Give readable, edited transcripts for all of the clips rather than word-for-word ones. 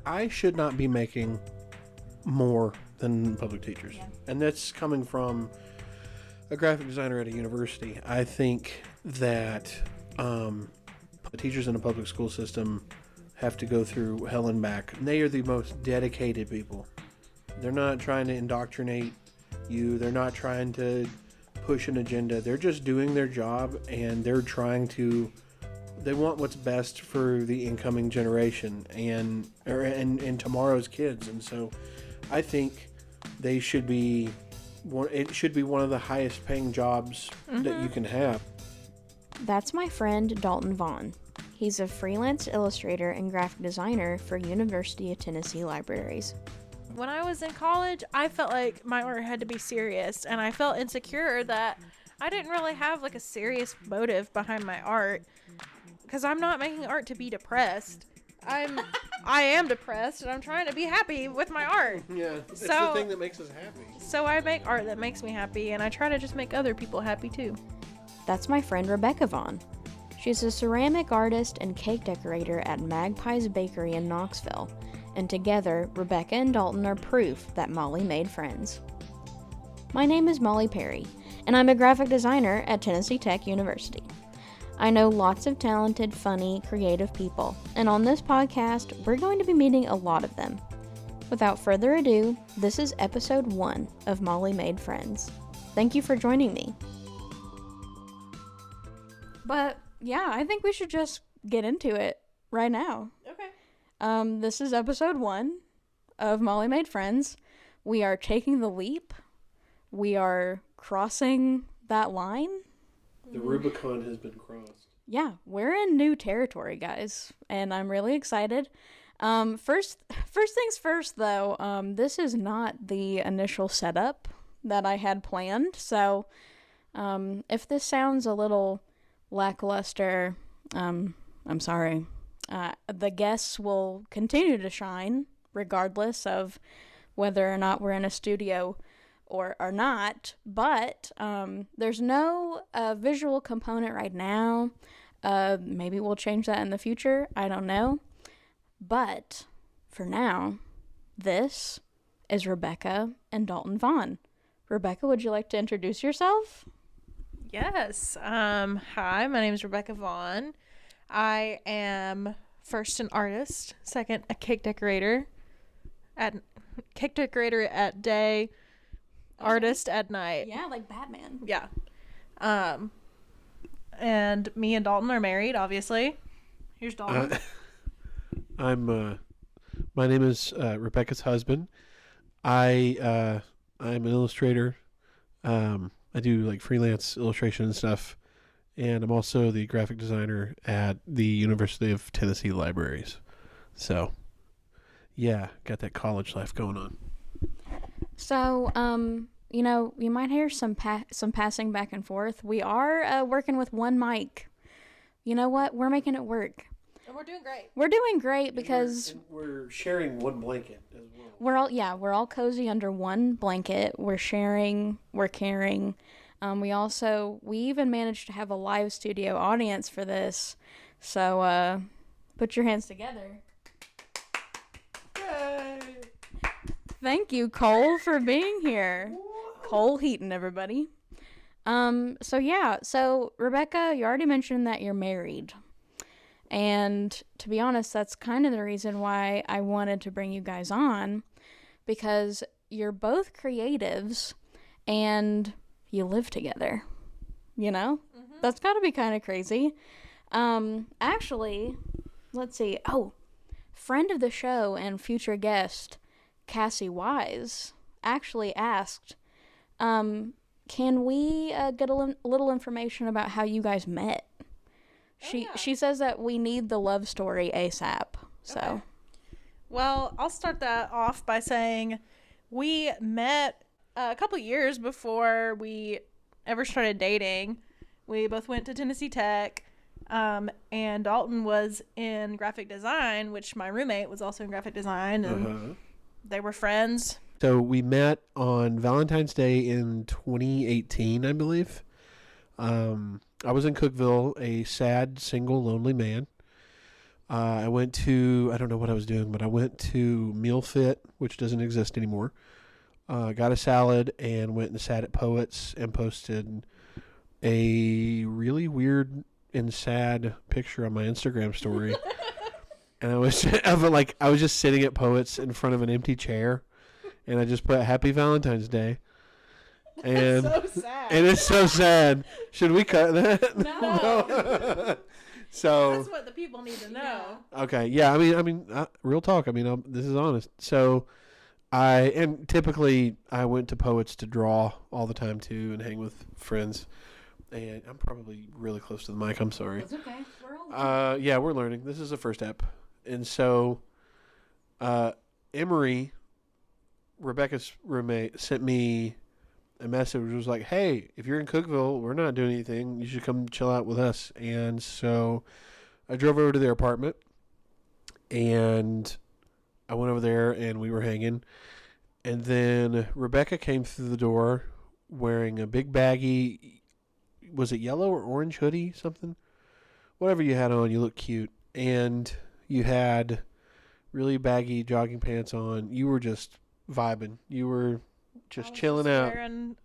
I should not be making more than public teachers. Yeah. And that's coming from a graphic designer at a university. I think that teachers in a public school system have to go through hell and back. And they are the most dedicated people. They're not trying to indoctrinate you. They're not trying to push an agenda. They're just doing their job, and they're trying to. They want what's best for the incoming generation and tomorrow's kids. And so, I think they should be. It should be one of the highest paying jobs that you can have. That's my friend Dalton Vaughn. He's a freelance illustrator and graphic designer for University of Tennessee Libraries. When I was in college, I felt like my art had to be serious, and I felt insecure that I didn't really have like a serious motive behind my art, because I'm not making art to be depressed. I am depressed, and I'm trying to be happy with my art. Yeah, it's the thing that makes us happy. So I make art that makes me happy, and I try to just make other people happy too. That's my friend Rebekah Vaughn. She's a ceramic artist and cake decorator at Magpie's Bakery in Knoxville, and together, Rebekah and Dalton are proof that Molly made friends. My name is Molly Perry, and I'm a graphic designer at Tennessee Tech University. I know lots of talented, funny, creative people, and on this podcast, we're going to be meeting a lot of them. Without further ado, this is episode 1 of Molly Made Friends. Thank you for joining me. But yeah, I think we should just get into it right now. Okay. This is episode 1 of Molly Made Friends. We are taking the leap. We are crossing that line. The Rubicon has been crossed. Yeah, we're in new territory, guys, and I'm really excited. First things first, though, this is not the initial setup that I had planned, so if this sounds a little lackluster, I'm sorry. The guests will continue to shine, regardless of whether or not we're in a studio or not, but there's no visual component right now. Maybe we'll change that in the future. I don't know. But for now, this is Rebekah and Dalton Vaughn. Rebekah, would you like to introduce yourself? Yes. Hi, my name is Rebekah Vaughn. I am first an artist, second a cake decorator at day, artist at night. Yeah, like Batman. Yeah. And me and Dalton are married, obviously. Here's Dalton. My name is Rebekah's husband. I'm an illustrator. I do like freelance illustration and stuff, and I'm also the graphic designer at the University of Tennessee Libraries. So, yeah, got that college life going on. So, you might hear some passing back and forth. We are working with one mic. You know what? We're making it work. And we're doing great. We're doing great because we're sharing one blanket as well. We're all cozy under one blanket. We're sharing, we're caring. We even managed to have a live studio audience for this. So, put your hands together. Yay! Thank you, Cole, for being here. Cole Heaton, everybody. So Rebekah, you already mentioned that you're married. And to be honest, that's kind of the reason why I wanted to bring you guys on, because you're both creatives and you live together. You know? Mm-hmm. That's got to be kind of crazy. Actually, let's see. Oh, friend of the show and future guest, Cassie Wise, actually asked, can we get a little information about how you guys met? She says that we need the love story ASAP. So, okay. Well, I'll start that off by saying we met a couple years before we ever started dating. We both went to Tennessee Tech, and Dalton was in graphic design, which my roommate was also in graphic design, and they were friends. So we met on Valentine's Day in 2018, I believe. I was in Cookeville, a sad, single, lonely man. I went to, I don't know what I was doing, but I went to Meal Fit, which doesn't exist anymore. Got a salad and went and sat at Poets and posted a really weird and sad picture on my Instagram story. And I was just sitting at Poets in front of an empty chair, and I just put Happy Valentine's Day. And so sad. And it's so sad. Should we cut that? No. So That's what the people need to know. okay, yeah. I mean, real talk. I mean, this is honest. So typically I went to Poets to draw all the time too, and hang with friends. And I'm probably really close to the mic. I'm sorry. It's okay. We're all yeah, we're learning. This is the first step. And so, Emery, Rebecca's roommate, sent me a message which was like, hey, if you're in Cookeville, we're not doing anything. You should come chill out with us. And so I drove over to their apartment, and I went over there, and we were hanging. And then Rebecca came through the door wearing a big baggy, was it yellow or orange hoodie, something? Whatever you had on, you looked cute. And you had really baggy jogging pants on. You were just vibing. You were just chilling out.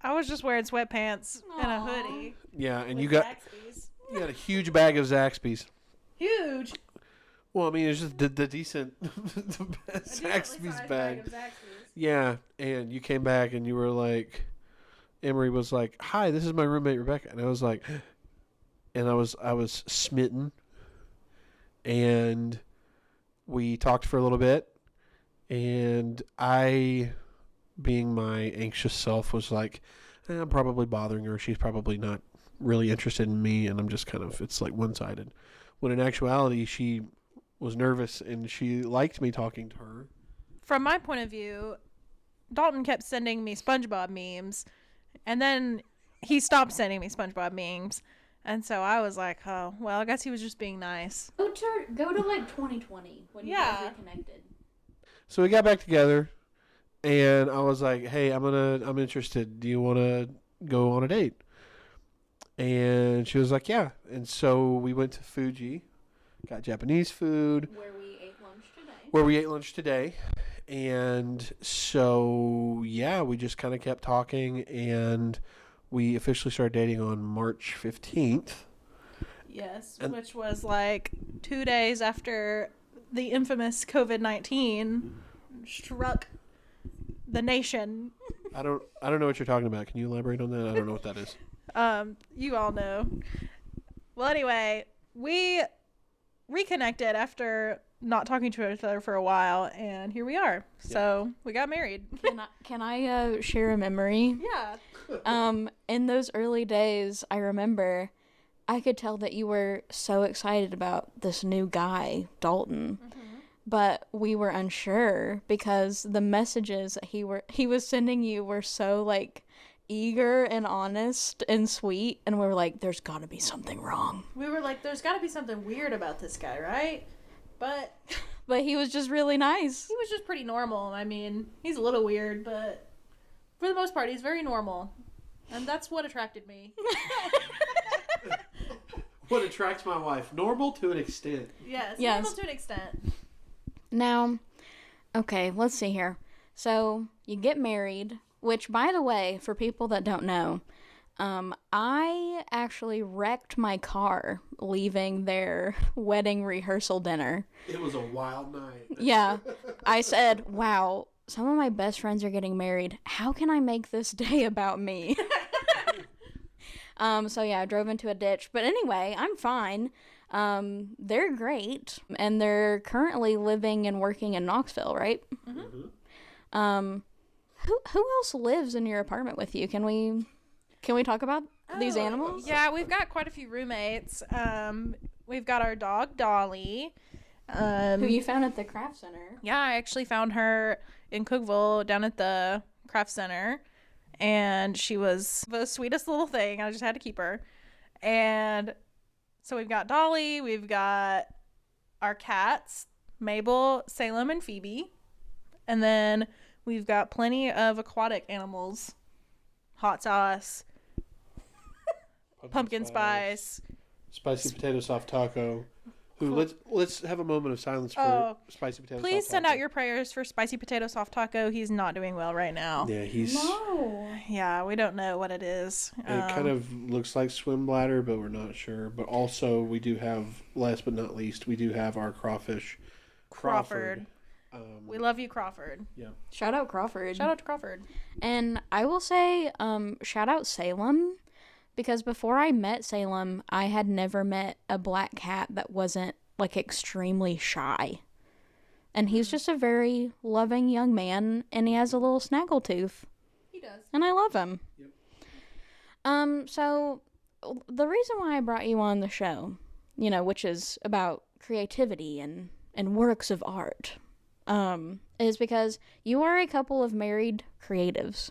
I was just wearing sweatpants and a hoodie. Yeah, and with you got Zaxby's. you had a huge bag of Zaxby's. Huge. Well, I mean, it's just the decent the best Zaxby's bag. Of Zaxby's. Yeah, and you came back and you were like, Emery was like, "Hi, this is my roommate Rebecca," and I was like, and I was smitten, and we talked for a little bit, and I, being my anxious self, was like, I'm probably bothering her. She's probably not really interested in me, and I'm just kind of, it's like one-sided. When in actuality, she was nervous, and she liked me talking to her. From my point of view, Dalton kept sending me SpongeBob memes, and then he stopped sending me SpongeBob memes. And so I was like, oh, well, I guess he was just being nice. Go to like 2020 when you guys reconnected. So we got back together, and I was like, hey, I'm interested. Do you want to go on a date? And she was like, yeah. And so we went to Fuji, got Japanese food. Where we ate lunch today. And so, yeah, we just kind of kept talking, and we officially started dating on March 15th. Yes, which was like 2 days after the infamous COVID-19 struck the nation. I don't know what you're talking about. Can you elaborate on that? I don't know what that is. You all know. Well, anyway, we reconnected after not talking to each other for a while, and here we are. So we got married. Can I share a memory? Yeah. In those early days, I remember I could tell that you were so excited about this new guy, Dalton. Mm-hmm. But we were unsure because the messages that he was sending you were so like eager and honest and sweet, and we were like, there's got to be something wrong. We were like, there's got to be something weird about this guy, right? But he was just really nice. He was just pretty normal. I mean, he's a little weird, but for the most part, he's very normal. And that's what attracted me. What attracts my wife? Normal to an extent. Yes. Normal to an extent. Now, okay, let's see here. So, you get married, which, by the way, for people that don't know, I actually wrecked my car leaving their wedding rehearsal dinner. It was a wild night. Yeah. I said, wow, some of my best friends are getting married. How can I make this day about me? So yeah, I drove into a ditch. But anyway, I'm fine. They're great. And they're currently living and working in Knoxville, right? Mm-hmm. Who else lives in your apartment with you? Can we talk about these animals? Yeah, we've got quite a few roommates. We've got our dog, Dolly. Who you found at the craft center. Yeah, I actually found her in Cookeville down at the craft center. And she was the sweetest little thing. I just had to keep her. And so we've got Dolly. We've got our cats, Mabel, Salem, and Phoebe. And then we've got plenty of aquatic animals. Hot sauce. Pumpkin spice. Spicy potato soft taco. Ooh, let's have a moment of silence for Spicy Potato Please Soft send Taco. out your prayers for Spicy Potato Soft Taco. He's not doing well right now. Yeah, he's... No. Yeah, we don't know what it is. It kind of looks like swim bladder, but we're not sure. But also, we do have, last but not least, we do have our crawfish, Crawford. We love you, Crawford. Yeah. Shout out Crawford. Shout out to Crawford. And I will say, shout out Salem, because before I met Salem, I had never met a black cat that wasn't like extremely shy. And he's just a very loving young man, and he has a little snaggletooth. He does. And I love him. Yep. So the reason why I brought you on the show, which is about creativity and works of art, is because you are a couple of married creatives.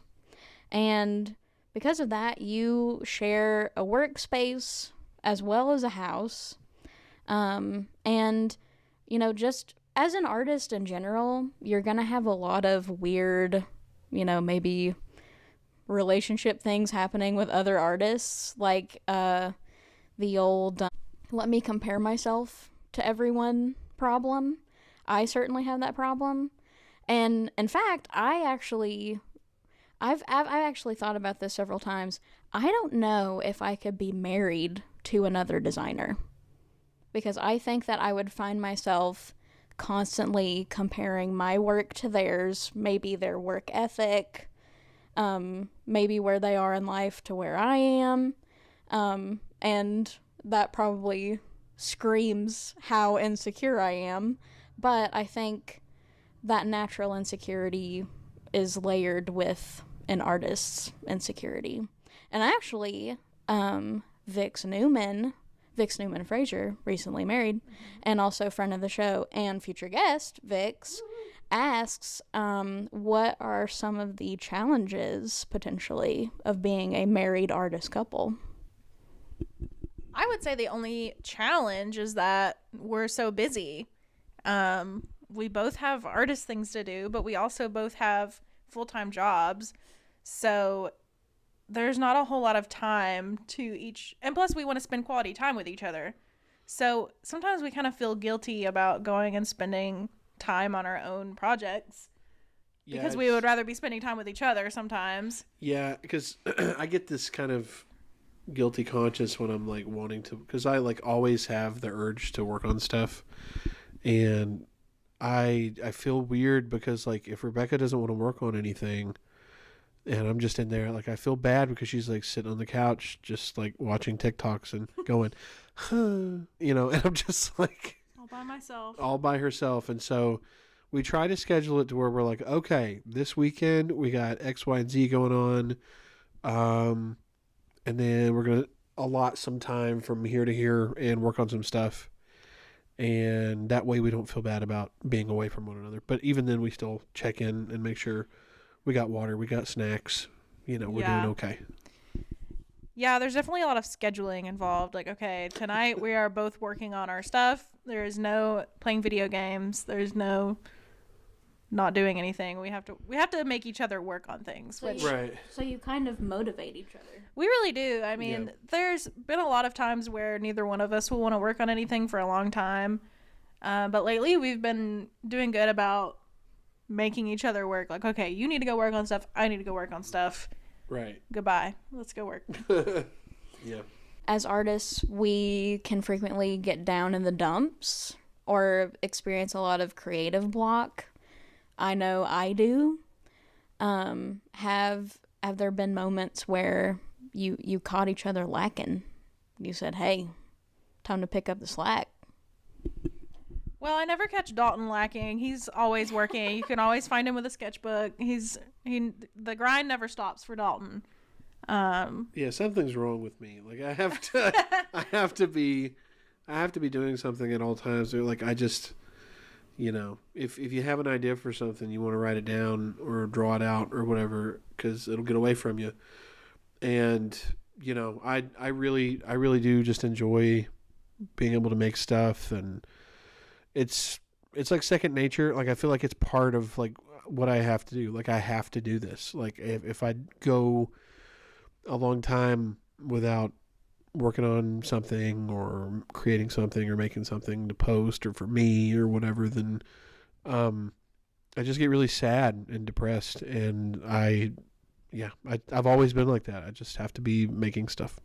And because of that, you share a workspace as well as a house. And, just as an artist in general, you're going to have a lot of weird, maybe relationship things happening with other artists. Like the old, let me compare myself to everyone problem. I certainly have that problem. And in fact, I've actually thought about this several times. I don't know if I could be married to another designer, because I think that I would find myself constantly comparing my work to theirs, maybe their work ethic, maybe where they are in life to where I am, and that probably screams how insecure I am. But I think that natural insecurity is layered with an artist's insecurity. And actually, Vix Newman Fraser, recently married, and also friend of the show and future guest, Vix, asks, what are some of the challenges, potentially, of being a married artist couple? I would say the only challenge is that we're so busy. We both have artist things to do, but we also both have full-time jobs. So there's not a whole lot of time to each, and plus we want to spend quality time with each other. So sometimes we kind of feel guilty about going and spending time on our own projects because we would rather be spending time with each other sometimes. Yeah, because I get this kind of guilty conscience when I'm like wanting to, because I like always have the urge to work on stuff, and I feel weird because like if Rebekah doesn't want to work on anything and I'm just in there, like I feel bad because she's like sitting on the couch just like watching TikToks and going and I'm just like all by herself. And so we try to schedule it to where we're like, okay, this weekend we got X, Y, and Z going on, and then we're gonna allot some time from here to here and work on some stuff. And that way we don't feel bad about being away from one another. But even then we still check in and make sure we got water, we got snacks, we're doing okay. Yeah, there's definitely a lot of scheduling involved. Like, okay, tonight we are both working on our stuff. There is no playing video games. There's no not doing anything. We have to make each other work on things. Right. So you kind of motivate each other. We really do. I mean, There's been a lot of times where neither one of us will want to work on anything for a long time. But lately we've been doing good about making each other work. Like, okay, you need to go work on stuff. I need to go work on stuff. Right. Goodbye. Let's go work. Yeah. As artists, we can frequently get down in the dumps or experience a lot of creative block. I know I do. Have there been moments where you caught each other lacking? You said, hey, time to pick up the slack. Well, I never catch Dalton lacking. He's always working. You can always find him with a sketchbook. The grind never stops for Dalton. Yeah, something's wrong with me. Like I have to be doing something at all times. Like I just, if you have an idea for something, you want to write it down or draw it out or whatever, because it'll get away from you. And I really do just enjoy being able to make stuff, and it's like second nature. Like I feel like it's part of like what I have to do. Like I have to do this. Like if I go a long time without working on something or creating something or making something to post or for me or whatever, then I just get really sad and depressed. And I've always been like that. I just have to be making stuff.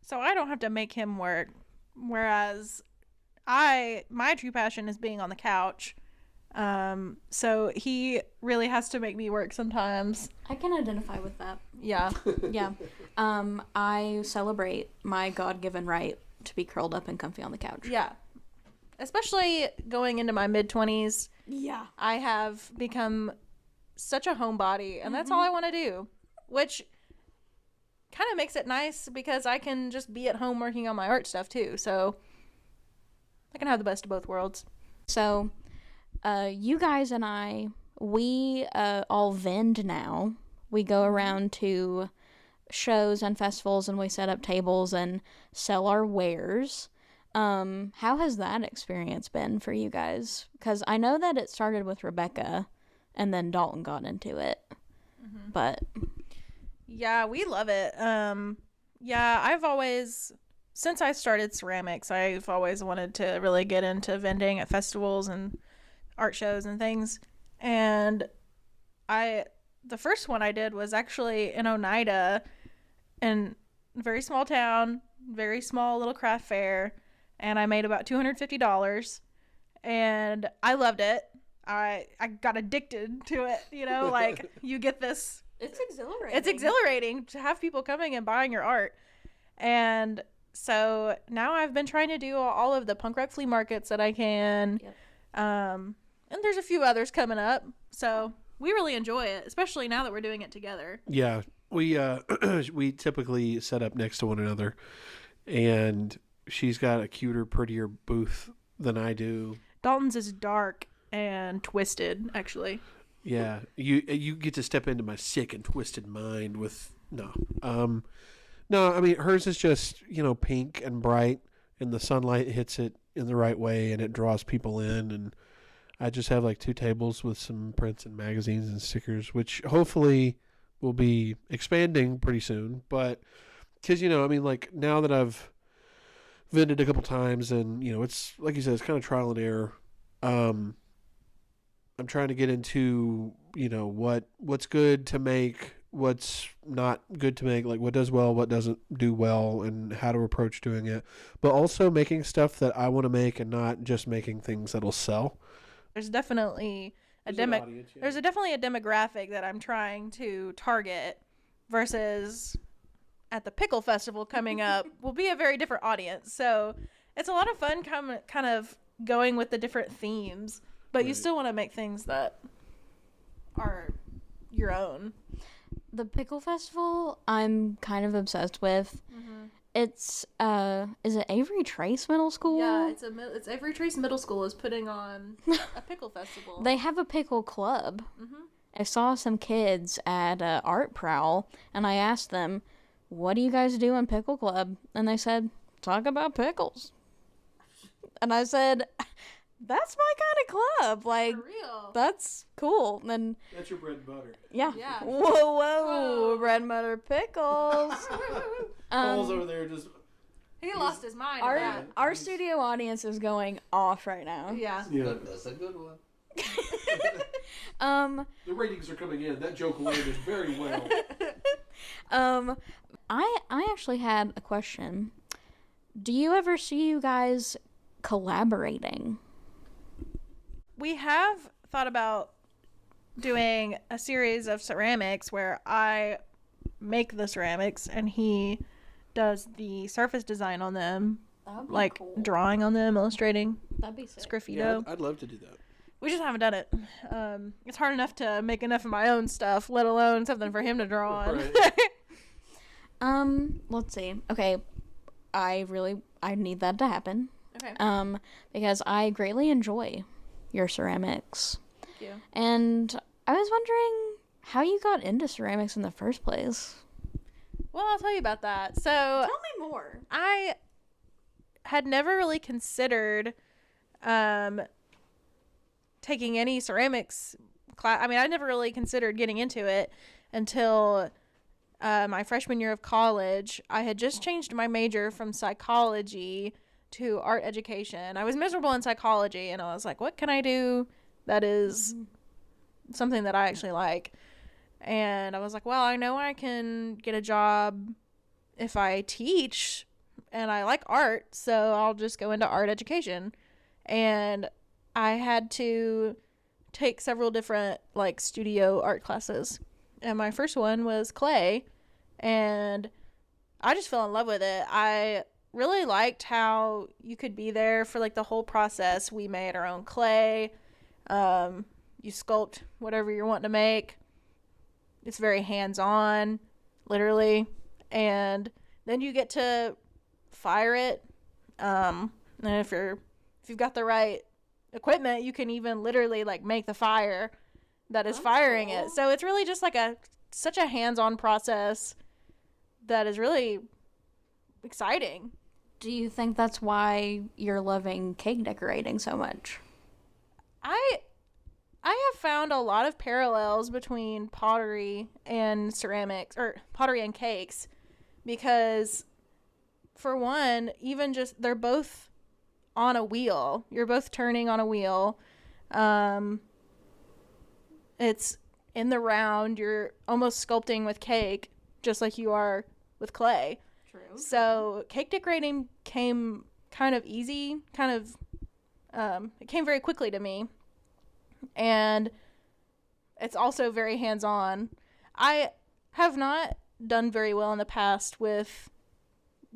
So I don't have to make him work, whereas my true passion is being on the couch. So he really has to make me work sometimes. I can identify with that. Yeah. Yeah. I celebrate my God-given right to be curled up and comfy on the couch. Yeah. Especially going into my mid-20s. Yeah. I have become such a homebody, and that's all I want to do, which kind of makes it nice because I can just be at home working on my art stuff too. So I can have the best of both worlds. So, you guys and I, we all vend now. We go around to shows and festivals and we set up tables and sell our wares. How has that experience been for you guys? Because I know that it started with Rebekah and then Dalton got into it. But Yeah, we love it. I've always, since I started ceramics, I've always wanted to really get into vending at festivals and art shows and things. And the first one I did was actually in Oneida, in a very small town, very small little craft fair, and I made about $250, and I loved it. I got addicted to it, like you get this. it's exhilarating. It's exhilarating to have people coming and buying your art. And so now I've been trying to do all of the punk rock flea markets that I can. Yep. And there's a few others coming up. So we really enjoy it, especially now that we're doing it together. Yeah, we we typically set up next to one another, and she's got a cuter, prettier booth than I do. Dalton's is dark and twisted, actually. Yeah, you get to step into my sick and twisted mind with no. I mean hers is just pink and bright, and the sunlight hits it in the right way, and it draws people in. And I just have like 2 tables with some prints and magazines and stickers, which hopefully will be expanding pretty soon. But because like now that I've vended a couple times, and it's like you said, it's kind of trial and error. I'm trying to get into what's good to make, what's not good to make, like what does well, what doesn't do well, and how to approach doing it, but also making stuff that I want to make and not just making things that'll sell. There's definitely there's definitely a demographic that I'm trying to target, versus at the pickle festival coming up will be a very different audience. So it's a lot of fun kind of going with the different themes, but you still want to make things that are your own. The pickle festival I'm kind of obsessed with. It's is it Avery Trace Middle School? Yeah, it's Avery Trace Middle School is putting on a pickle festival. They have a pickle club. I saw some kids at Art Prowl, and I asked them, "What do you guys do in pickle club?" And they said, "Talk about pickles." And I said, "That's my kind of club. Like, For real. that's cool." And That's your bread and butter. yeah. Yeah. Whoa, bread and butter pickles. Paul's over there just. He lost his mind. at that. Our studio audience is going off right now. Yeah. Yeah. That's a good one. The ratings are coming in. That joke landed very well. I actually had a question. Do you ever see you guys collaborating? We have thought about doing a series of ceramics where I make the ceramics and he does the surface design on them, like drawing on them, illustrating, That'd be sick. sgraffito. I'd love to do that. We just haven't done it. It's hard enough to make enough of my own stuff, let alone something for him to draw on. Right. Let's see. Okay, I need that to happen. Okay. Because I greatly enjoy your ceramics. Thank you. And I was wondering how you got into ceramics in the first place. Well, I'll tell you about that. So me more. I had never really considered taking any ceramics class. I mean, I never really considered getting into it until my freshman year of college, I had just changed my major from psychology to art education. I was miserable in psychology, and I was like, what can I do that is something that I actually like? And I was like, well, I know I can get a job if I teach, and I like art, so I'll just go into art education. And I had to take several different like studio art classes, and my first one was clay, and I just fell in love with it. I really liked how you could be there for like the whole process. We made our own clay. You sculpt whatever you're wanting to make. It's very hands-on, literally. And then you get to fire it. And if you've got the right equipment, you can even literally like make the fire that is firing it. So it's really just like such a hands-on process that is really exciting. Do you think that's why you're loving cake decorating so much? I have found a lot of parallels between pottery and ceramics, or pottery and cakes, because for one, even just they're both on a wheel. You're both turning on a wheel. It's in the round. You're almost sculpting with cake, just like you are with clay. True. So cake decorating came kind of easy, it came very quickly to me. And it's also very hands-on. I have not done very well in the past with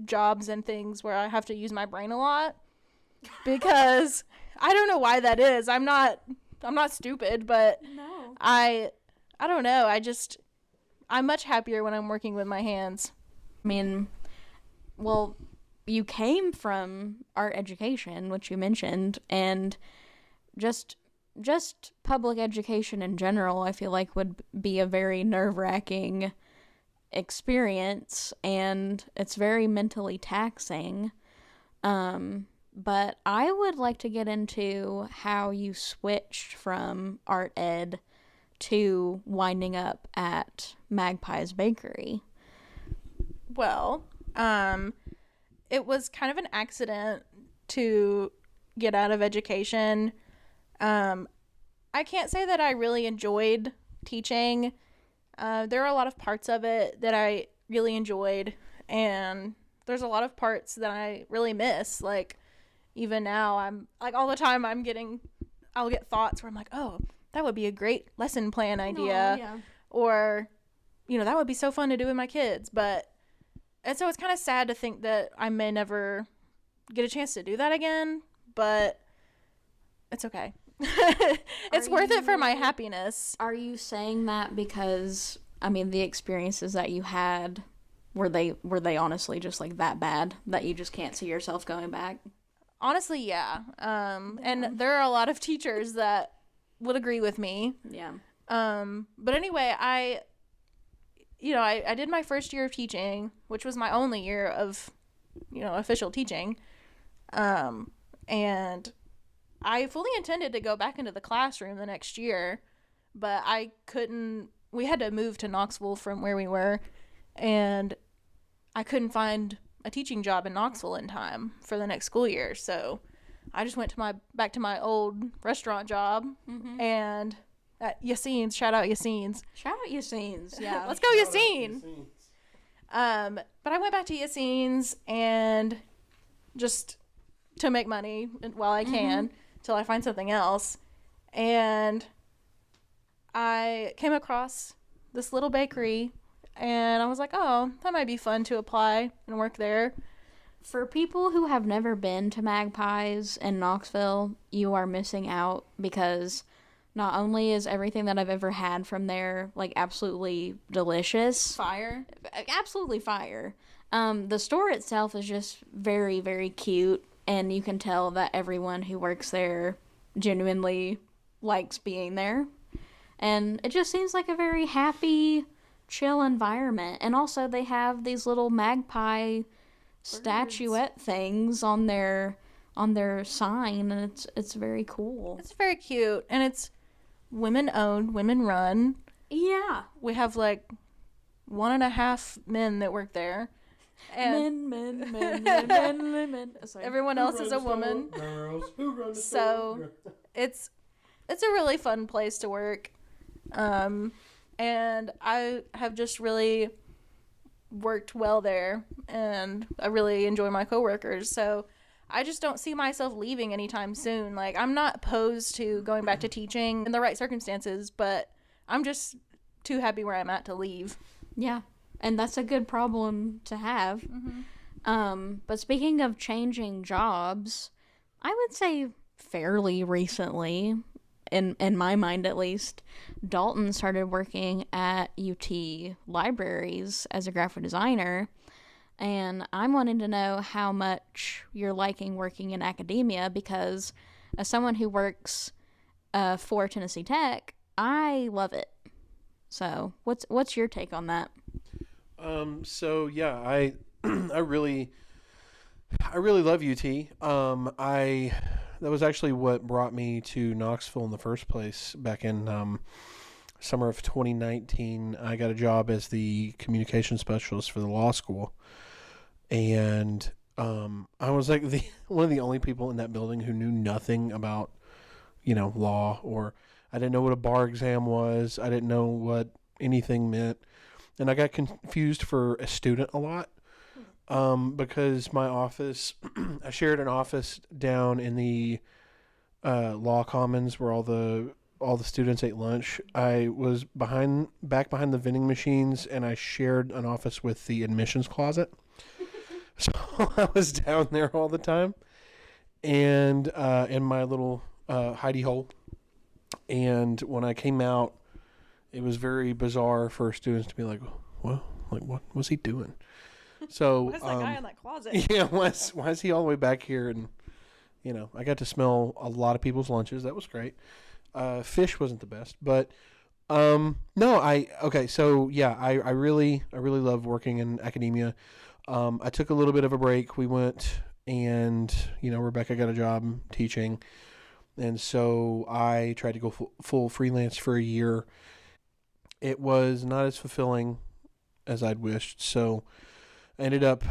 jobs and things where I have to use my brain a lot, because I don't know why that is. I'm not stupid, but No. I don't know. I'm much happier when I'm working with my hands. I mean, well, you came from art education, which you mentioned, and just public education in general, I feel like would be a very nerve-wracking experience, and it's very mentally taxing. But I would like to get into how you switched from art ed to winding up at Magpie's Bakery. Well, it was kind of an accident to get out of education. I can't say that I really enjoyed teaching. There are a lot of parts of it that I really enjoyed, and there's a lot of parts that I really miss. Like, even now, I'm like, all the time I'll get thoughts where I'm like, oh, that would be a great lesson plan idea. Yeah. Or, that would be so fun to do with my kids. And so it's kind of sad to think that I may never get a chance to do that again, but it's okay. It's worth it for my happiness. Are you saying that because, I mean, the experiences that you had, were they honestly just like that bad that you just can't see yourself going back? Honestly, yeah. And there are a lot of teachers that would agree with me. Yeah. But anyway, I did my first year of teaching, which was my only year of, official teaching. And I fully intended to go back into the classroom the next year, but I couldn't. We had to move to Knoxville from where we were, and I couldn't find a teaching job in Knoxville in time for the next school year. So I just went back to my old restaurant job, and at Yassine's. Shout out Yassine's. Shout out Yassine's. Yeah. Let's go Yassine. But I went back to Yassine's and just to make money while I can till I find something else. And I came across this little bakery, and I was like, oh, that might be fun to apply and work there. For people who have never been to Magpies in Knoxville, you are missing out, because not only is everything that I've ever had from there, like, absolutely delicious. Fire. Absolutely fire. The store itself is just very, very cute, and you can tell that everyone who works there genuinely likes being there. And it just seems like a very happy, chill environment. And also they have these little magpie statuette things on their sign, and it's very cool. It's very cute, and it's women owned, women run. Yeah. We have like 1.5 men that work there. And Men. Sorry. everyone else is a woman. Girls. Who run the So store? it's a really fun place to work. And I have just really worked well there, and I really enjoy my coworkers. So I just don't see myself leaving anytime soon. Like, I'm not opposed to going back to teaching in the right circumstances, but I'm just too happy where I'm at to leave. Yeah, and that's a good problem to have. But speaking of changing jobs, I would say fairly recently, in my mind at least, Dalton started working at UT Libraries as a graphic designer, and I'm wanting to know how much you're liking working in academia, because as someone who works for Tennessee Tech, I love it. So what's your take on that? So yeah, I I really love UT. That was actually what brought me to Knoxville in the first place back in summer of 2019. I got a job as the communication specialist for the law school, and I was like one of the only people in that building who knew nothing about, law, or I didn't know what a bar exam was. I didn't know what anything meant, and I got confused for a student a lot. Because my office, I shared an office down in the law commons where all the students ate lunch. I was back behind the vending machines, and I shared an office with the admissions closet. So I was down there all the time, and in my little hidey hole. And when I came out, it was very bizarre for students to be like, "Well, like what was he doing?" So Why is that guy in that closet? Yeah, why is he all the way back here? And I got to smell a lot of people's lunches. That was great. Fish wasn't the best, but so yeah, I really love working in academia. I took a little bit of a break. We went and Rebekah got a job teaching, and so I tried to go full freelance for a year. It was not as fulfilling as I'd wished, so we ended up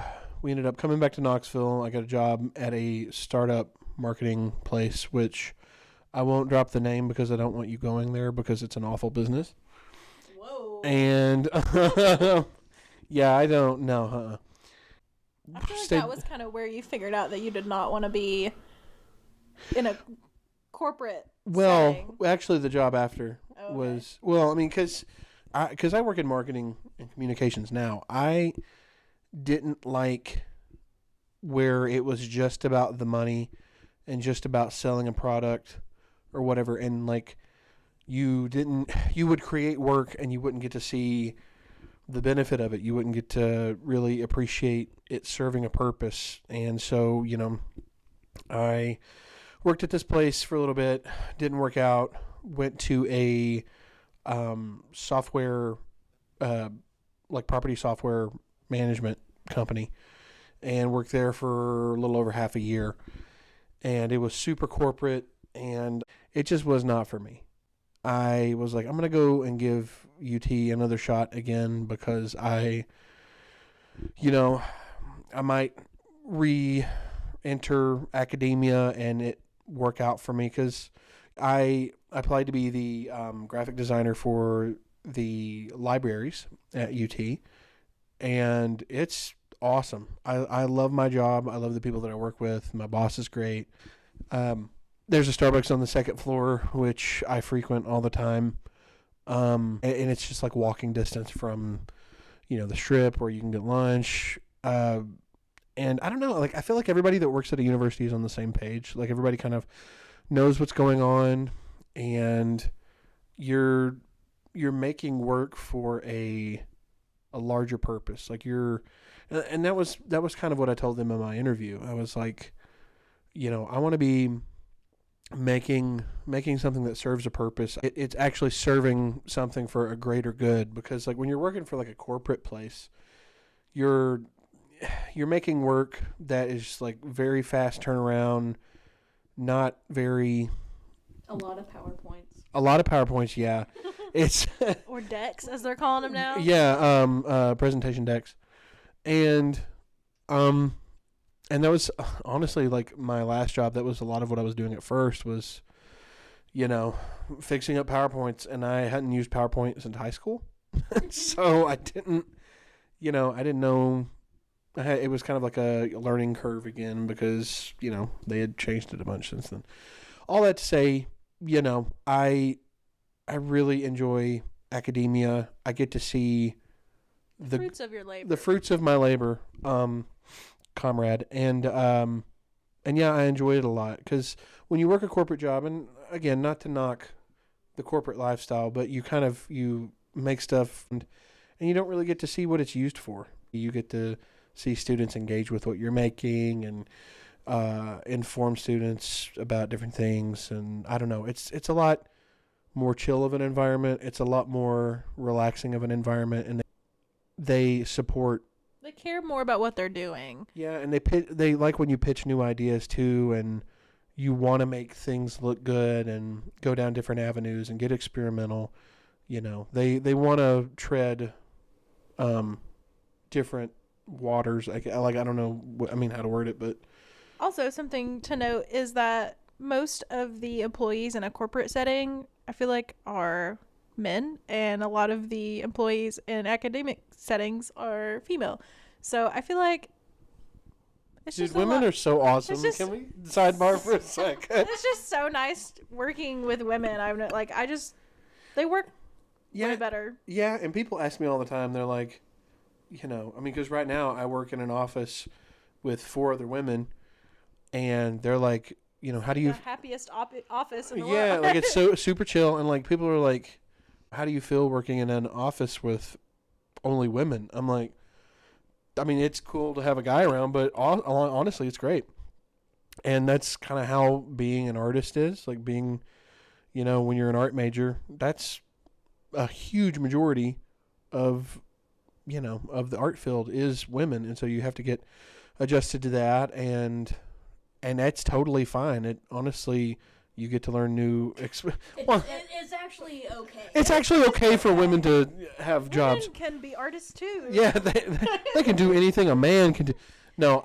coming back to Knoxville. I got a job at a startup marketing place, which I won't drop the name because I don't want you going there because it's an awful business. Whoa. And yeah, I don't know. I feel like that was kind of where you figured out that you did not want to be in a corporate setting. Actually, the job after was, because I work in marketing and communications now. I didn't like where it was just about the money and just about selling a product or whatever, and like you would create work and you wouldn't get to see the benefit of it. You wouldn't get to really appreciate it serving a purpose. And so I worked at this place for a little bit, didn't work out, went to a software like property software management company, and worked there for a little over half a year, and it was super corporate, and it just was not for me. I was like, I'm gonna go and give UT another shot again, because I might re-enter academia and it work out for me, because I applied to be the graphic designer for the libraries at UT, and it's awesome. I love my job. I love the people that I work with. My boss is great. There's a Starbucks on the second floor, which I frequent all the time. And it's just like walking distance from, the Strip where you can get lunch. And I don't know, like I feel like everybody that works at a university is on the same page. Like everybody kind of knows what's going on, and you're making work for a larger purpose. Like and that was kind of what I told them in my interview. I was like, I want to be making something that serves a purpose. It's actually serving something for a greater good, because like when you're working for like a corporate place, you're making work that is like very fast turnaround, not very... A lot of PowerPoints. A lot of PowerPoints, yeah. It's Or decks, as they're calling them now. yeah, presentation decks, and and that was honestly like my last job. That was a lot of what I was doing at first was, fixing up PowerPoints, and I hadn't used PowerPoint since high school, so I didn't know. It was kind of like a learning curve again because they had changed it a bunch since then. All that to say, I really enjoy academia. I get to see the fruits of your labor. The fruits of my labor, comrade, and yeah, I enjoy it a lot because when you work a corporate job, and again, not to knock the corporate lifestyle, but you make stuff and you don't really get to see what it's used for. You get to see students engage with what you're making and inform students about different things, and I don't know, it's a lot more chill of an environment. It's a lot more relaxing of an environment, and they support. They care more about what they're doing. Yeah, and they like when you pitch new ideas too, and you want to make things look good and go down different avenues and get experimental. They want to tread different waters. I don't know how to word it, but also something to note is that most of the employees in a corporate setting, I feel like, are men, and a lot of the employees in academic settings are female. So I feel like it's dude, just women are so awesome. Can we sidebar for a sec? It's just so nice working with women. They work way better. Yeah, and people ask me all the time. They're like, because right now I work in an office with 4 other women, and they're like, how do you? The happiest office in the yeah, world. like it's so super chill, and like people are like, how do you feel working in an office with only women? I'm like, it's cool to have a guy around, but honestly, it's great. And that's kind of how being an artist is. Like being, when you're an art major, that's a huge majority of, of the art field is women. And so you have to get adjusted to that. And that's totally fine. It honestly, you get to learn new. It's actually okay. It's actually okay for women to have jobs. Women can be artists too. Yeah, they can do anything a man can do. No,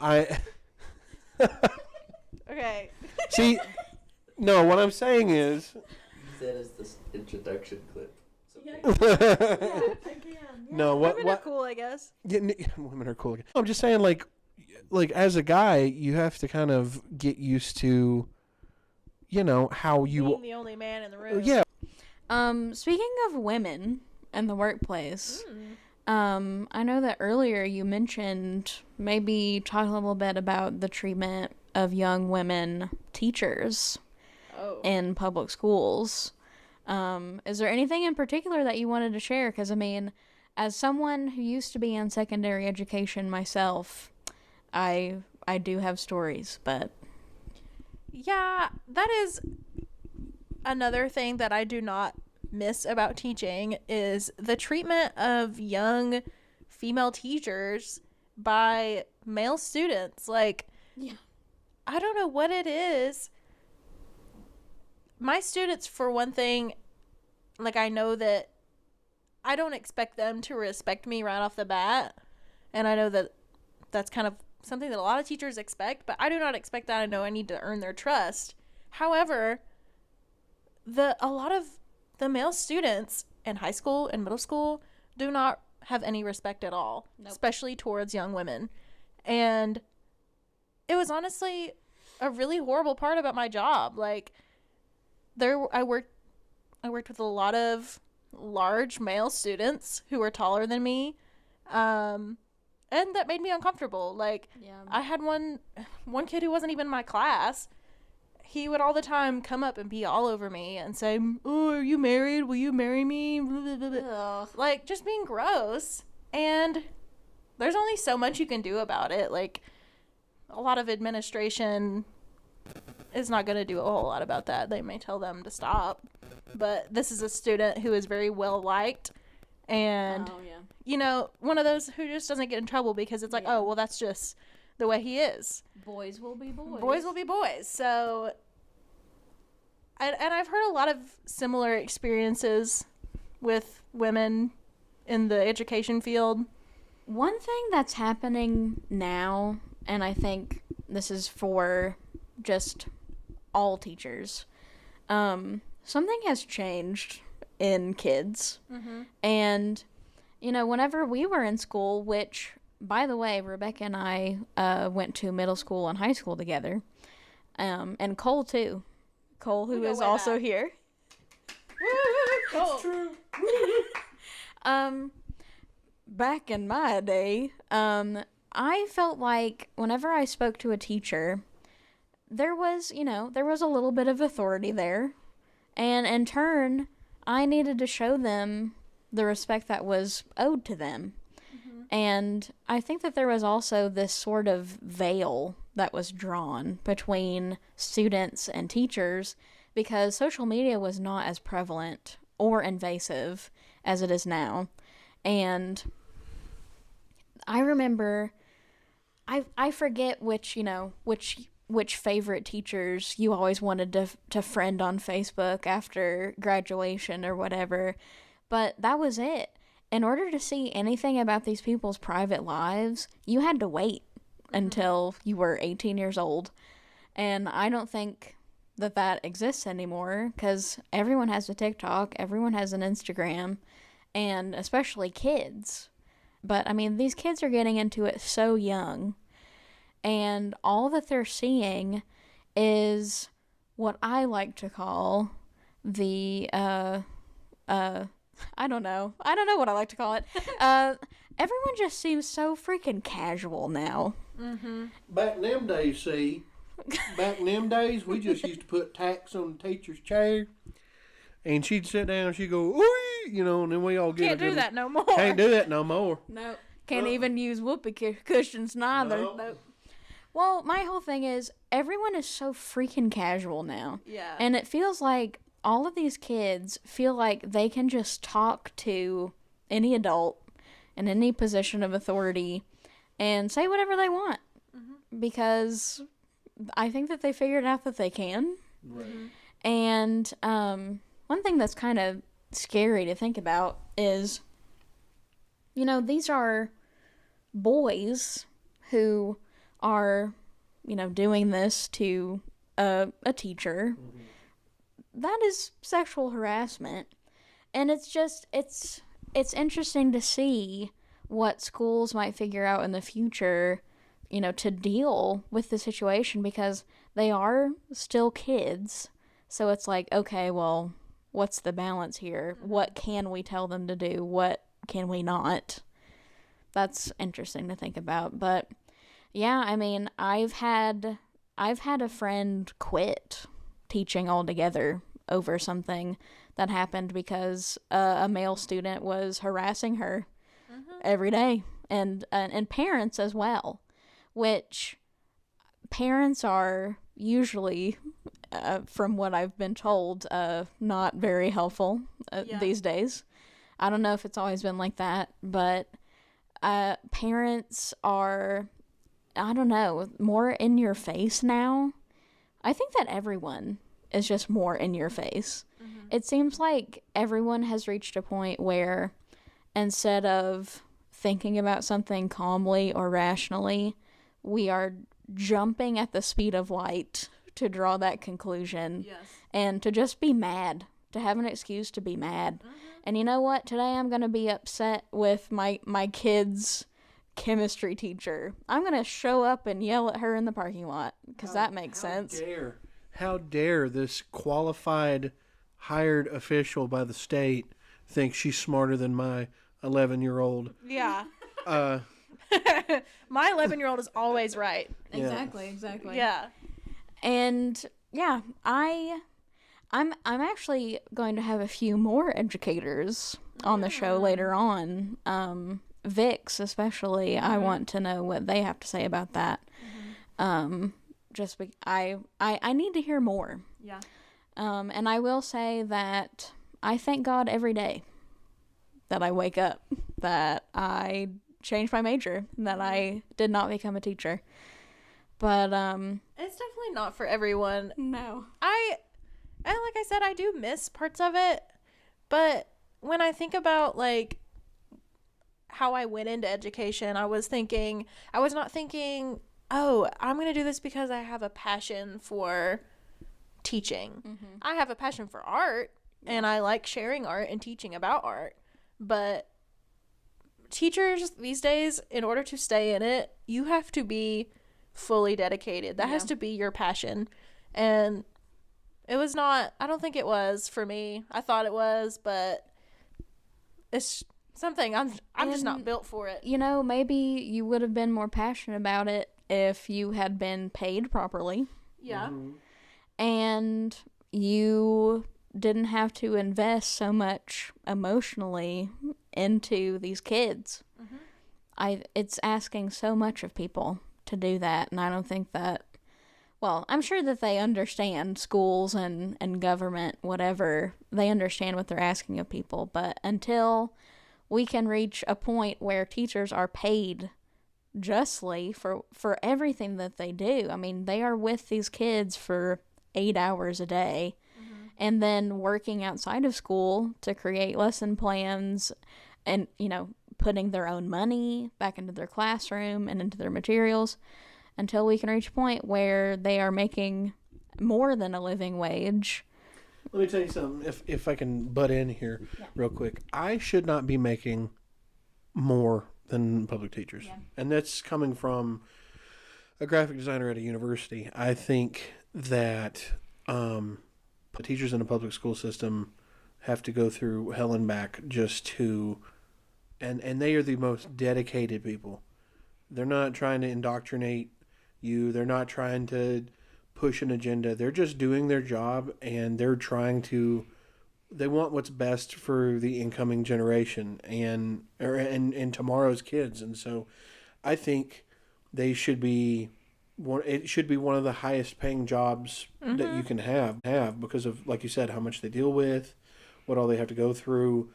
Okay. See, no, what I'm saying is. That is the introduction clip. Yeah, I can. Yeah. No, Women are cool, I guess. Yeah, women are cool. I'm just saying, like as a guy, you have to kind of get used to, how you. Being the only man in the room. Yeah. Speaking of women in the workplace, I know that earlier you mentioned maybe talk a little bit about the treatment of young women teachers in public schools. Is there anything in particular that you wanted to share? Because, as someone who used to be in secondary education myself, I do have stories, but... Yeah, that is another thing that I do not miss about teaching is the treatment of young female teachers by male students. Like, yeah. I don't know what it is. My students, for one thing, like, I know that I don't expect them to respect me right off the bat. And I know that that's kind of something that a lot of teachers expect, but I do not expect that. I know I need to earn their trust. However, a lot of the male students in high school and middle school do not have any respect at all, especially towards young women. And it was honestly a really horrible part about my job. Like, I worked with a lot of large male students who were taller than me, and that made me uncomfortable. Like, I had one kid who wasn't even in my class. He would all the time come up and be all over me and say, "Oh, are you married? Will you marry me?" Like, just being gross. And there's only so much you can do about it. Like, a lot of administration is not going to do a whole lot about that. They may tell them to stop. But this is a student who is very well liked. And, one of those who just doesn't get in trouble because it's like, oh, well, that's just the way he is. Boys will be boys. Boys will be boys. So, and I've heard a lot of similar experiences with women in the education field? One thing that's happening now, and I think this is for just all teachers, something has changed in kids. And, you know, whenever we were in school, which, by the way, Rebekah and I went to middle school and high school together, and Cole, too. Cole, who is also here. Cool. True. Back in my day, I felt like whenever I spoke to a teacher, there was a little bit of authority there. And in turn, I needed to show them the respect that was owed to them. And I think that there was also this sort of veil that was drawn between students and teachers because social media was not as prevalent or invasive as it is now. And I remember, I forget which favorite teachers you always wanted to friend on Facebook after graduation or whatever, but that was it. In order to see anything about these people's private lives, you had to wait until you were 18 years old. And I don't think that exists anymore because everyone has a TikTok, everyone has an Instagram, and especially kids. But, I mean, these kids are getting into it so young, and all that they're seeing is what I like to call the, I don't know what I like to call it. Everyone just seems so freaking casual now. Back in them days, we just used to put tacks on the teacher's chair, and she'd sit down and she'd go, ooh, you know, and then we all get Can't do that no more. Can't do that no more. No. Can't even use whoopee cushions neither. Nope. Well, my whole thing is everyone is so freaking casual now. Yeah. And it feels like all of these kids feel like they can just talk to any adult in any position of authority and say whatever they want. Because I think that they figured out that they can. Right. And one thing that's kind of scary to think about is, you know, these are boys who are, you know, doing this to a teacher. That is sexual harassment. And it's just, it's interesting to see what schools might figure out in the future, you know, to deal with the situation because they are still kids. So it's like, okay, well, what's the balance here? What can we tell them to do? What can we not? That's interesting to think about. But yeah, I mean, I've had a friend quit teaching altogether over something that happened because a male student was harassing her every day, and parents as well, which parents are usually, from what I've been told, not very helpful these days. I don't know if it's always been like that, but parents are, I don't know, more in your face now. I think that everyone is just more in your face. It seems like everyone has reached a point where instead of thinking about something calmly or rationally, we are jumping at the speed of light to draw that conclusion. Yes. And to just be mad, to have an excuse to be mad. And you know what? Today I'm going to be upset with my kid's chemistry teacher. I'm going to show up and yell at her in the parking lot because that makes sense. How dare this qualified, hired official by the state think she's smarter than my 11-year-old? Yeah. My 11-year-old is always right. Exactly. Yeah. And yeah, I'm actually going to have a few more educators on the show later on. Vix especially. I want to know what they have to say about that. I need to hear more. Yeah. And I will say that I thank God every day that I wake up, that I changed my major, that I did not become a teacher. But It's definitely not for everyone. no. And like I said, I do miss parts of it, but when I think about like how I went into education, I was not thinking, oh, I'm going to do this because I have a passion for teaching. Mm-hmm. I have a passion for art, and I like sharing art and teaching about art. But teachers these days, in order to stay in it, you have to be fully dedicated. That has to be your passion. And it was not, I don't think it was for me. I thought it was, but it's something I'm just not built for it. You know, maybe you would have been more passionate about it if you had been paid properly. Yeah. Mm-hmm. And you didn't have to invest so much emotionally into these kids. Mm-hmm. It's asking so much of people to do that, and I don't think that, well, I'm sure that they understand, schools and government, whatever, they understand what they're asking of people, but until we can reach a point where teachers are paid justly for everything that they do. I mean, they are with these kids for 8 hours a day, and then working outside of school to create lesson plans and, you know, putting their own money back into their classroom and into their materials, until we can reach a point where they are making more than a living wage. Let me tell you something. If I can butt in here real quick, I should not be making more than public teachers. Yeah. And that's coming from a graphic designer at a university. I think that teachers in the public school system have to go through hell and back just to, and they are the most dedicated people. They're not trying to indoctrinate you. They're not trying to push an agenda. They're just doing their job, and they're trying to, they want what's best for the incoming generation and tomorrow's kids. And so I think they should be it should be one of the highest paying jobs that you can have because of, like you said, how much they deal with, what all they have to go through,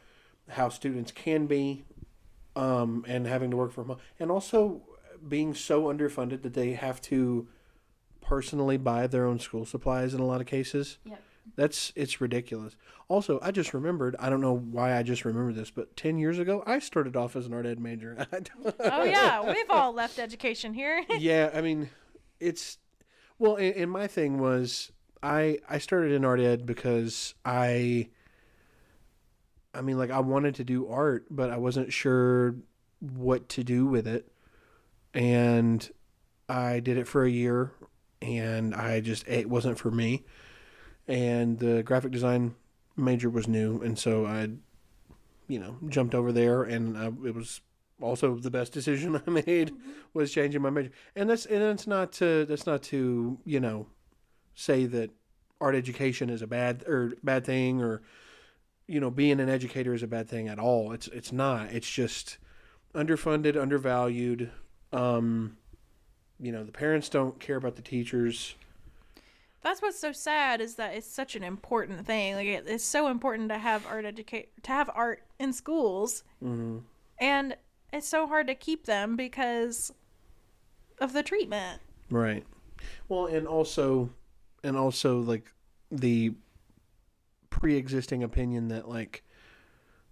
how students can be, and having to work from home, and also being so underfunded that they have to personally buy their own school supplies in a lot of cases. Yep. It's ridiculous. Also, I just remembered, I don't know why I just remembered this, but 10 years ago, I started off as an art ed major. Oh, yeah. We've all left education here. Yeah, I mean, it's, well, and my thing was, I started in art ed because I mean, like, I wanted to do art, but I wasn't sure what to do with it. And I did it for a year, and it wasn't for me. And the graphic design major was new, and so I, jumped over there, and it was also the best decision I made was changing my major. And that's not to say that art education is a bad thing, or being an educator is a bad thing at all. It's not. It's just underfunded, undervalued. The parents don't care about the teachers. That's what's so sad, is that it's such an important thing. Like, it's so important to have art in schools, and it's so hard to keep them because of the treatment. Right. Well, and also like the pre-existing opinion that like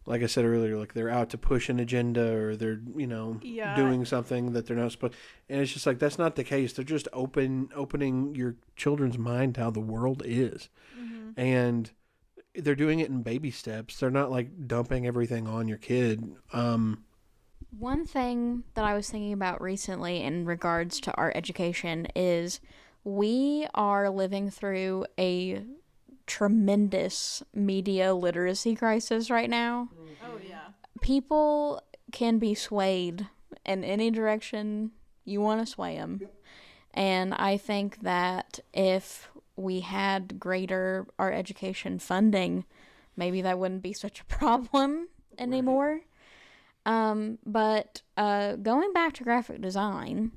I said earlier, like they're out to push an agenda, or they're doing something that they're not supposed. And it's just like, that's not the case. They're just opening your children's mind to how the world is, and they're doing it in baby steps. They're not like dumping everything on your kid. One thing that I was thinking about recently in regards to art education is we are living through a tremendous media literacy crisis right now. Oh, yeah. People can be swayed in any direction you want to sway them. And I think that if we had greater art education funding, maybe that wouldn't be such a problem anymore. But going back to graphic design,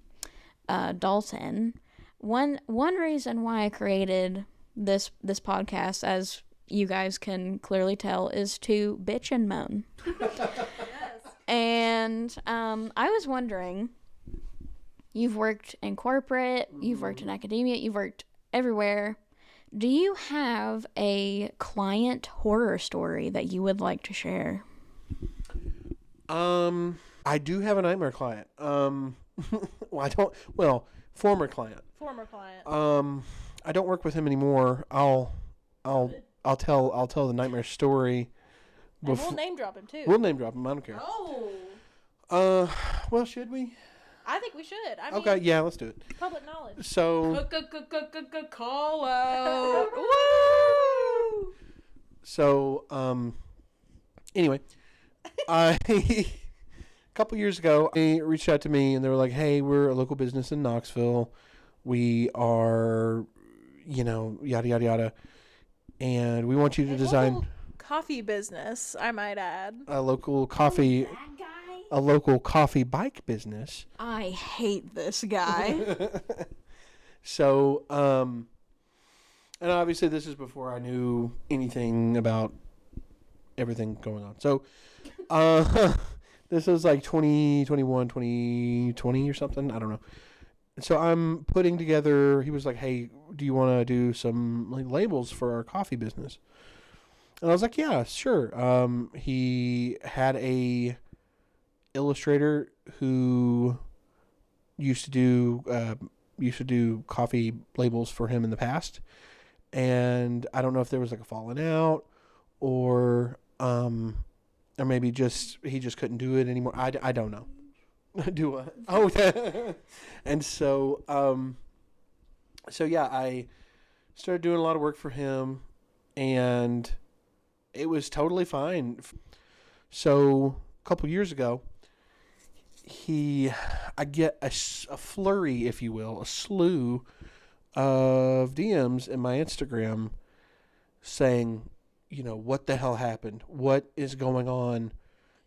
Dalton, one reason why I created this podcast, as you guys can clearly tell, is to bitch and moan. Yes. And I was wondering, you've worked in corporate, you've worked in academia, you've worked everywhere. Do you have a client horror story that you would like to share? I do have a nightmare client. Former client. Former client. I don't work with him anymore. I'll tell the nightmare story. And we'll name drop him too. We'll name drop him. I don't care. Oh. Well, should we? I think we should. I mean, Okay, yeah, let's do it. public knowledge. So, Call out. Woo! so, anyway, a couple years ago, they reached out to me and they were like, "Hey, we're a local business in Knoxville. We are, yada yada yada, and we want you to A design local coffee business, I might add. a local coffee." A local coffee bike business. I hate this guy. So, and obviously this is before I knew anything about everything going on. So, this was like 2021, 2020 or something. I don't know. So I'm putting together, he was like, "Hey, do you want to do some like labels for our coffee business?" And I was like, "Yeah, sure." He had a illustrator who used to do coffee labels for him in the past, and I don't know if there was like a falling out or maybe he just couldn't do it anymore. I don't know. Do what? Oh, and so yeah, I started doing a lot of work for him, and it was totally fine. So a couple years ago, I get a flurry, if you will, a slew of DMs in my Instagram saying, what the hell happened? What is going on?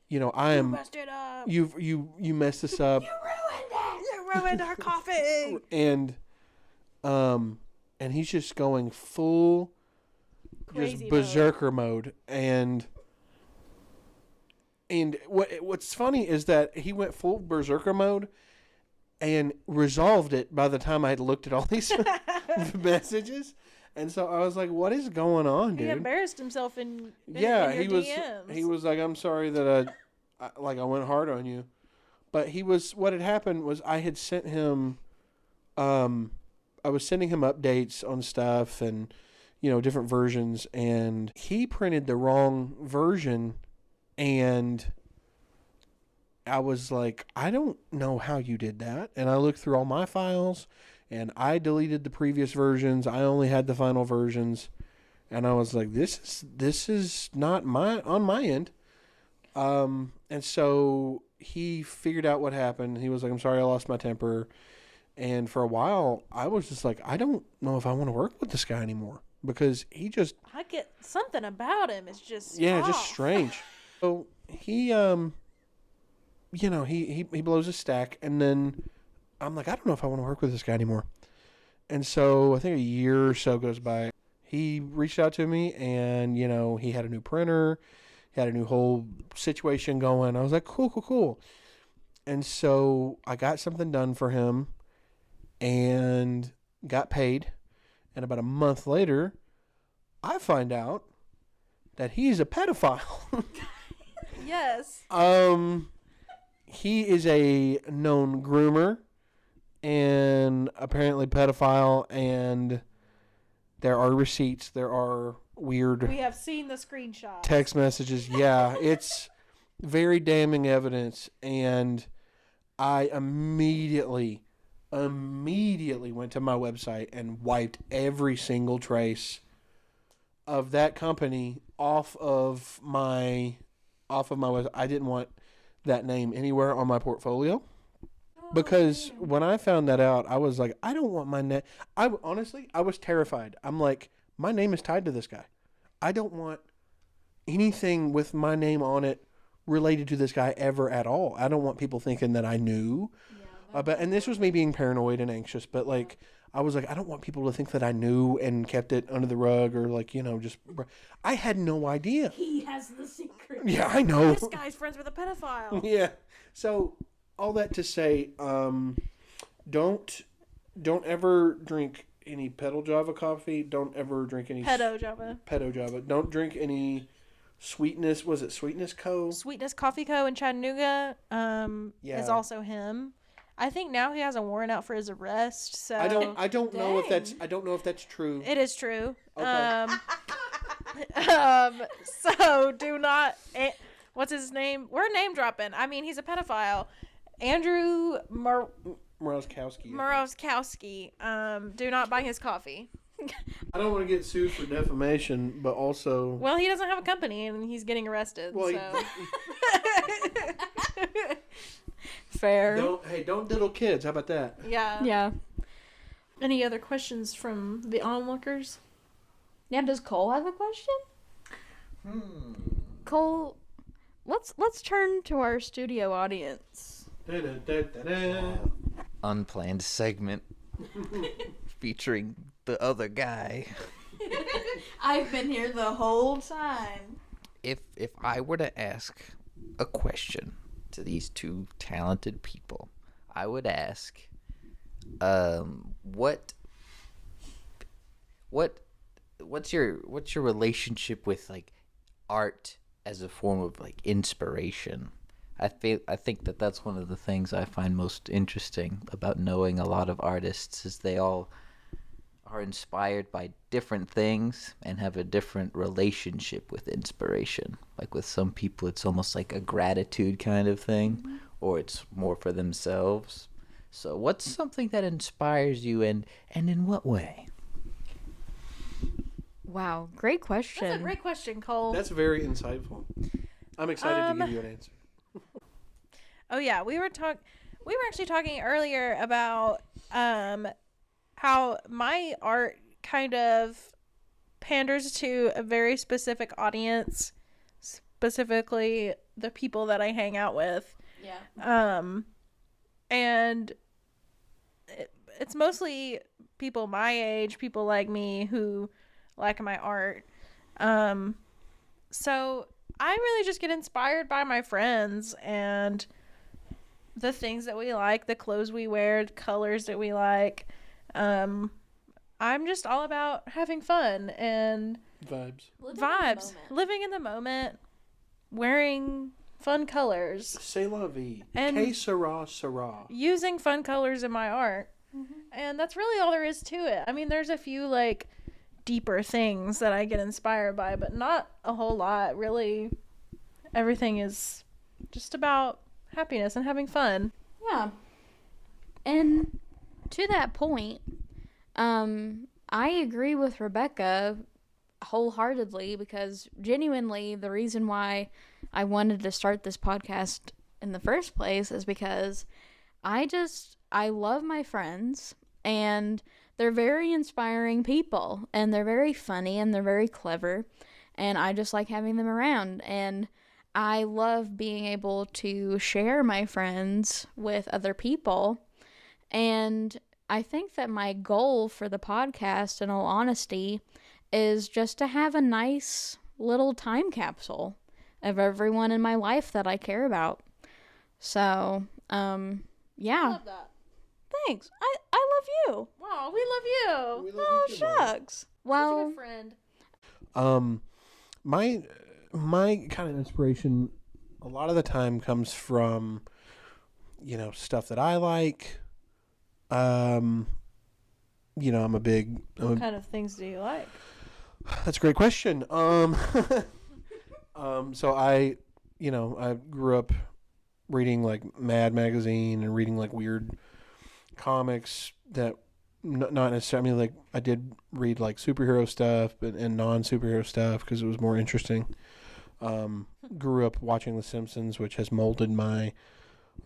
You messed it up. You messed this up. You ruined it. You ruined our coffee. And he's just going full Crazy just berserker mode. And what's funny is that he went full berserker mode and resolved it by the time I had looked at all these messages. And so I was like, "What is going on, dude?" He embarrassed himself in your he DMs. He was like, "I'm sorry that I went hard on you," but what had happened was I had sent him, I was sending him updates on stuff and different versions, and he printed the wrong version. And I was like, "I don't know how you did that." And I looked through all my files, and I deleted the previous versions. I only had the final versions. And I was like, this is not on my end. And so he figured out what happened. He was like, "I'm sorry, I lost my temper." And for a while, I was just like, I don't know if I want to work with this guy anymore, because I get something about him. It's just just off. strange. So he he blows a stack, and then I'm like, I don't know if I want to work with this guy anymore. And so I think a year or so goes by. He reached out to me, and he had a new printer, he had a new whole situation going. I was like, cool. And so I got something done for him, and got paid. And about a month later, I find out that he's a pedophile. Yes. He is a known groomer and apparently pedophile, and there are receipts. There are weird We have seen the screenshots. text messages. Yeah, it's very damning evidence, and I immediately went to my website and wiped every single trace of that company off of my website. I didn't want that name anywhere on my portfolio, because when I found that out, I was like, I don't want my name. I was terrified. I'm like, my name is tied to this guy. I don't want anything with my name on it related to this guy ever at all. I don't want people thinking that I knew about, and this was me being paranoid and anxious, but like, I was like, I don't want people to think that I knew and kept it under the rug, or like, I had no idea. He has the secret. Yeah, I know. This guy's friends with a pedophile. Yeah. So all that to say, don't ever drink any pedal Java coffee. Don't ever drink any Pedo Java. Pedo Java. Don't drink any Sweetness. Was it Sweetness Co? Sweetness Coffee Co. in Chattanooga Yeah. is also him. I think now he has a warrant out for his arrest. So I don't know if Dang. I don't know if that's true. it is true. Okay. So do not. What's his name? We're name dropping. I mean, he's a pedophile. Andrew Morozkowski. Morozkowski. Do not buy his coffee. I don't want to get sued for defamation, but also. Well, he doesn't have a company, and he's getting arrested. Well, so. Fair. Don't diddle kids. How about that? Yeah. Yeah. Any other questions from the onlookers? Yeah, does Cole have a question? Cole, let's turn to our studio audience. Da-da-da-da-da. Unplanned segment featuring the other guy. I've been here the whole time. If I were to ask a question to these two talented people, I would ask, what's your relationship with like art as a form of like inspiration? I think that's one of the things I find most interesting about knowing a lot of artists is they all are inspired by different things and have a different relationship with inspiration. Like with some people it's almost like a gratitude kind of thing, or it's more for themselves. So what's something that inspires you and in what way? Wow, great question. That's a great question, Cole. That's very insightful. I'm excited to give you an answer. Oh yeah, we were actually talking earlier about how my art kind of panders to a very specific audience, specifically the people that I hang out with. Yeah. And it's mostly people my age, people like me who like my art. So I really just get inspired by my friends and the things that we like, the clothes we wear, the colors that we like. I'm just all about having fun and Vibes. living in the moment, wearing fun colors, C'est la vie. And- Que sera, sera. using fun colors in my art. And that's really all there is to it. I mean, there's a few like deeper things that I get inspired by, but not a whole lot. Really, everything is just about happiness and having fun. Yeah. And to that point, I agree with Rebekah wholeheartedly, because genuinely the reason why I wanted to start this podcast in the first place is because I love my friends, and they're very inspiring people, and they're very funny, and they're very clever, and I just like having them around. And I love being able to share my friends with other people. And I think that my goal for the podcast, in all honesty, is just to have a nice little time capsule of everyone in my life that I care about. So, yeah. Love that. Thanks. I love you. Wow, we love you. We love Oh, you too, Mom. shucks. Such a Well, good friend. My kind of inspiration a lot of the time comes from, stuff that I like. I'm a big. What kind of things do you like? That's a great question. So I grew up reading like Mad magazine and reading like weird comics that not necessarily. I mean, like I did read like superhero stuff, and non-superhero stuff because it was more interesting. Grew up watching The Simpsons, which has molded my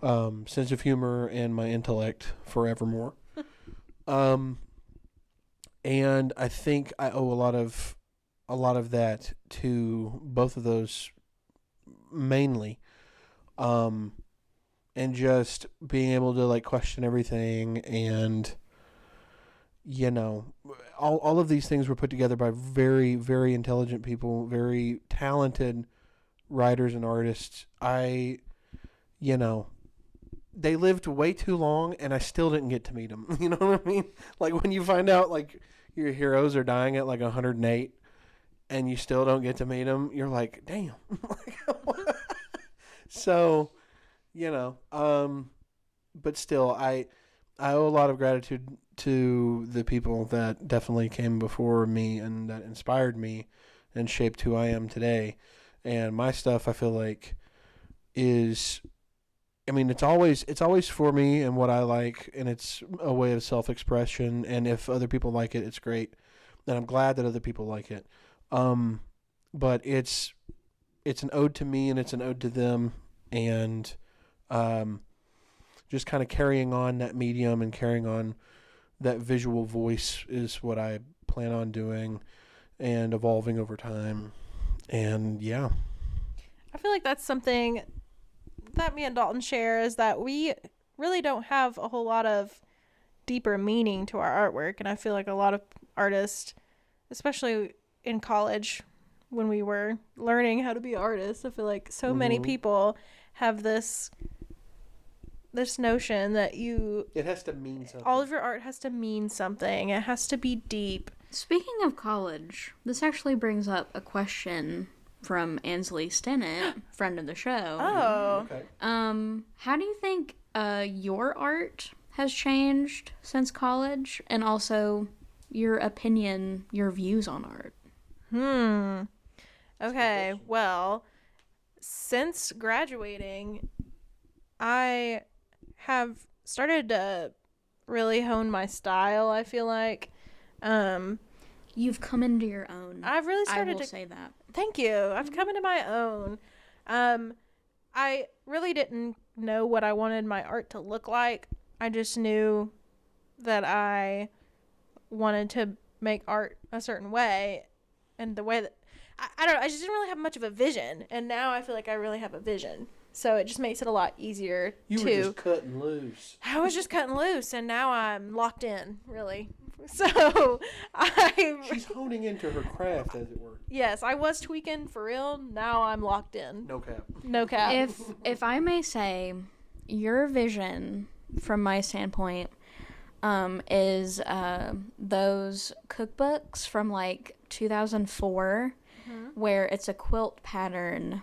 sense of humor and my intellect forevermore. And I think I owe a lot of that to both of those mainly. And just being able to like question everything, and all of these things were put together by very, very intelligent people, very talented writers and artists. they lived way too long, and I still didn't get to meet them. You know what I mean? Like when you find out like your heroes are dying at like 108, and you still don't get to meet them, you're like, damn. So, but still, I owe a lot of gratitude to the people that definitely came before me and that inspired me and shaped who I am today. And my stuff, I feel like, is, it's always for me and what I like, and it's a way of self-expression. And if other people like it, it's great. And I'm glad that other people like it. But it's an ode to me and it's an ode to them, and just kind of carrying on that medium and carrying on that visual voice is what I plan on doing and evolving over time. And yeah. I feel like that's something that me and Dalton share, is that we really don't have a whole lot of deeper meaning to our artwork. And I feel like a lot of artists, especially in college when we were learning how to be artists, I feel like so many people have this notion that it has to mean something. All of your art has to mean something. It has to be deep. Speaking of college, this actually brings up a question from Ansley Stennett, friend of the show. Oh. Okay. How do you think your art has changed since college, and also your opinion, your views on art? Okay, well, since graduating, I have started to really hone my style, I feel like. You've come into your own. I've really started I will to say that. Thank you. I've come into my own. I really didn't know what I wanted my art to look like. I just knew that I wanted to make art a certain way, and the way that I don't know, I just didn't really have much of a vision, and now I feel like I really have a vision. So it just makes it a lot easier You were just cutting loose. I was just cutting loose, and now I'm locked in, really. So She's honing into her craft, as it were. Yes, I was tweaking for real. Now I'm locked in. No cap. No cap. If I may say, your vision, from my standpoint, is those cookbooks from like 2004, where it's a quilt pattern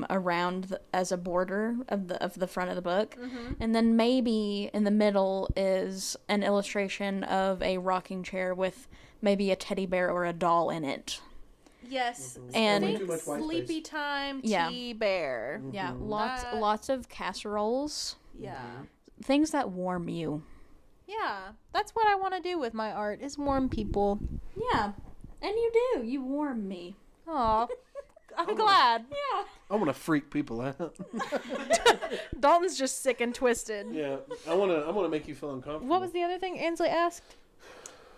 around as a border of the front of the book, and then maybe in the middle is an illustration of a rocking chair with maybe a teddy bear or a doll in it. Yes, And Way too much white Sleepy space. Time Yeah. Tea Bear. Yeah, lots of casseroles, Yeah. things that warm you. Yeah, that's what I want to do with my art, is warm people. Yeah, and you do. You warm me. Aw, I'm glad. Yeah. I want to freak people out. Dalton's just sick and twisted. Yeah, I want to make you feel uncomfortable. What was the other thing Ansley asked?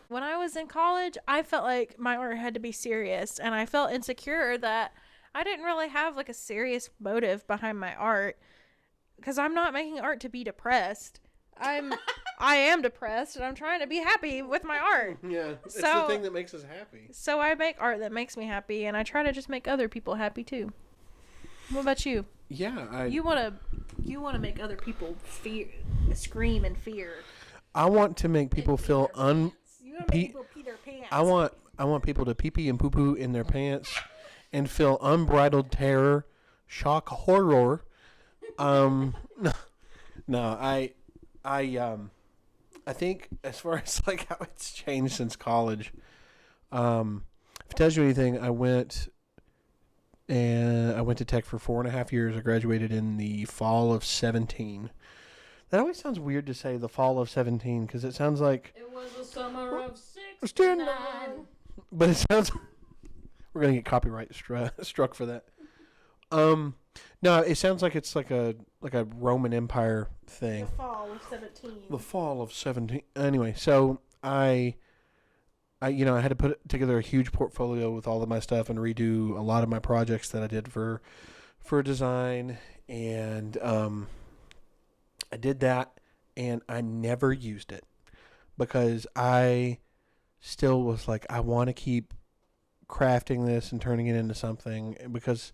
When I was in college, I felt like my art had to be serious, and I felt insecure that I didn't really have like a serious motive behind my art, because I'm not making art to be depressed. I am depressed, and I'm trying to be happy with my art. Yeah, it's the So- thing that makes us happy. So I make art that makes me happy, and I try to just make other people happy too. What about you? Yeah, You wanna make other people scream in fear. I want to make people feel You wanna make Pe- people pee their pants. I want people to pee pee and poo poo in their pants and feel unbridled terror, shock, horror. No, I think as far as like how it's changed since college, if it tells you anything, I went to tech for 4.5 years. I graduated in the fall of 2017. That always sounds weird to say, the fall of 2017, because it sounds like It was the summer of 69. But it sounds we're gonna get copyright struck for that. No, it sounds like it's like a Roman Empire thing. The fall of 17. The fall of 17. Anyway, so I had to put together a huge portfolio with all of my stuff and redo a lot of my projects that I did for design, and I did that, and I never used it because I still was like, I want to keep crafting this and turning it into something, because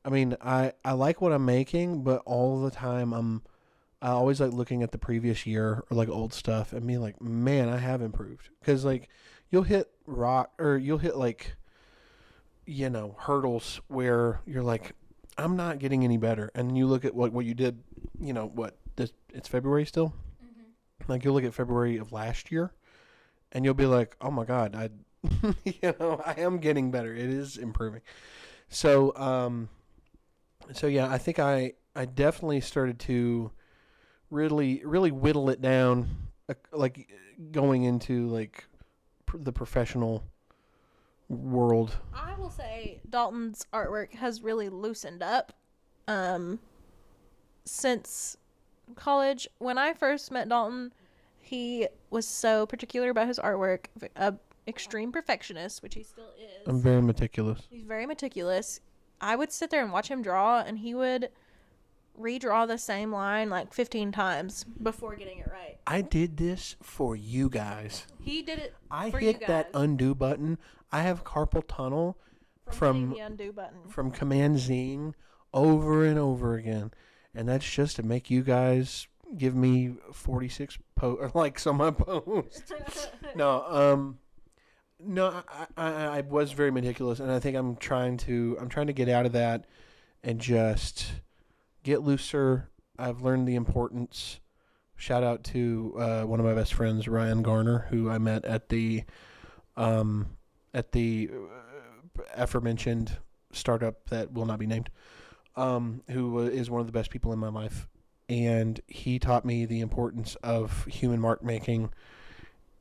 I mean, I like what I'm making, but all the time I always like looking at the previous year or like old stuff and being like, man, I have improved. Because like you'll hit rock or you'll hit like, hurdles where you're like, I'm not getting any better. And then you look at what you did, it's February still? Mm-hmm. Like you'll look at February of last year and you'll be like, oh my God, I am getting better. It is improving. So, yeah, I think I definitely started to really, really whittle it down, like going into like the professional world. I will say Dalton's artwork has really loosened up since college. When I first met Dalton, he was so particular about his artwork, extreme perfectionist, which he still is. I'm very meticulous. He's very meticulous. I would sit there and watch him draw, and he would redraw the same line like 15 times before getting it right. I did this for you guys. He did it I for hit you guys. that undo button. I have carpal tunnel from hitting the undo button. From Command Zing over and over again. And that's just to make you guys give me 46 likes on my post. No, I was very meticulous, and I think I'm trying to get out of that and just get looser. I've learned the importance. Shout out to one of my best friends, Ryan Garner, who I met at the aforementioned startup that will not be named, who is one of the best people in my life. And he taught me the importance of human mark making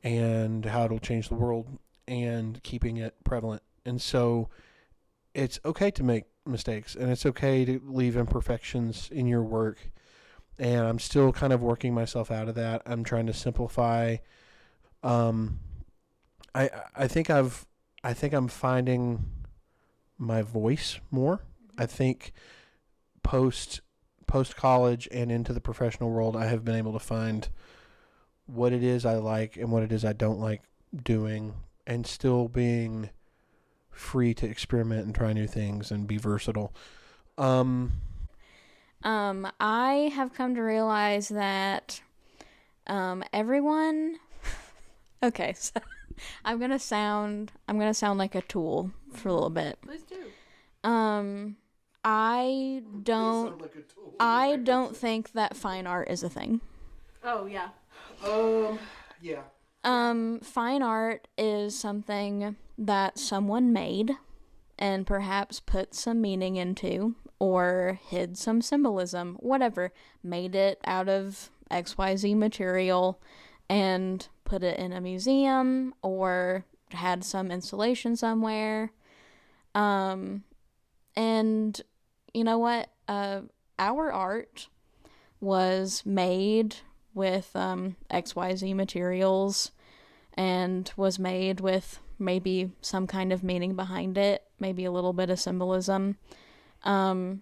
and how it'll change the world and keeping it prevalent. And so it's okay to make mistakes, and it's okay to leave imperfections in your work. And I'm still kind of working myself out of that. I'm trying to simplify. I think I'm finding my voice more. I think post college and into the professional world, I have been able to find what it is I like and what it is I don't like doing, and still being free to experiment and try new things and be versatile. I have come to realize that everyone okay, so I'm gonna sound like a tool for a little bit. Please do. I don't think that fine art is a thing. Oh yeah. Yeah. Fine art is something that someone made and perhaps put some meaning into, or hid some symbolism, whatever, made it out of XYZ material and put it in a museum or had some installation somewhere. And you know what? Our art was made with XYZ materials and was made with maybe some kind of meaning behind it, maybe a little bit of symbolism. The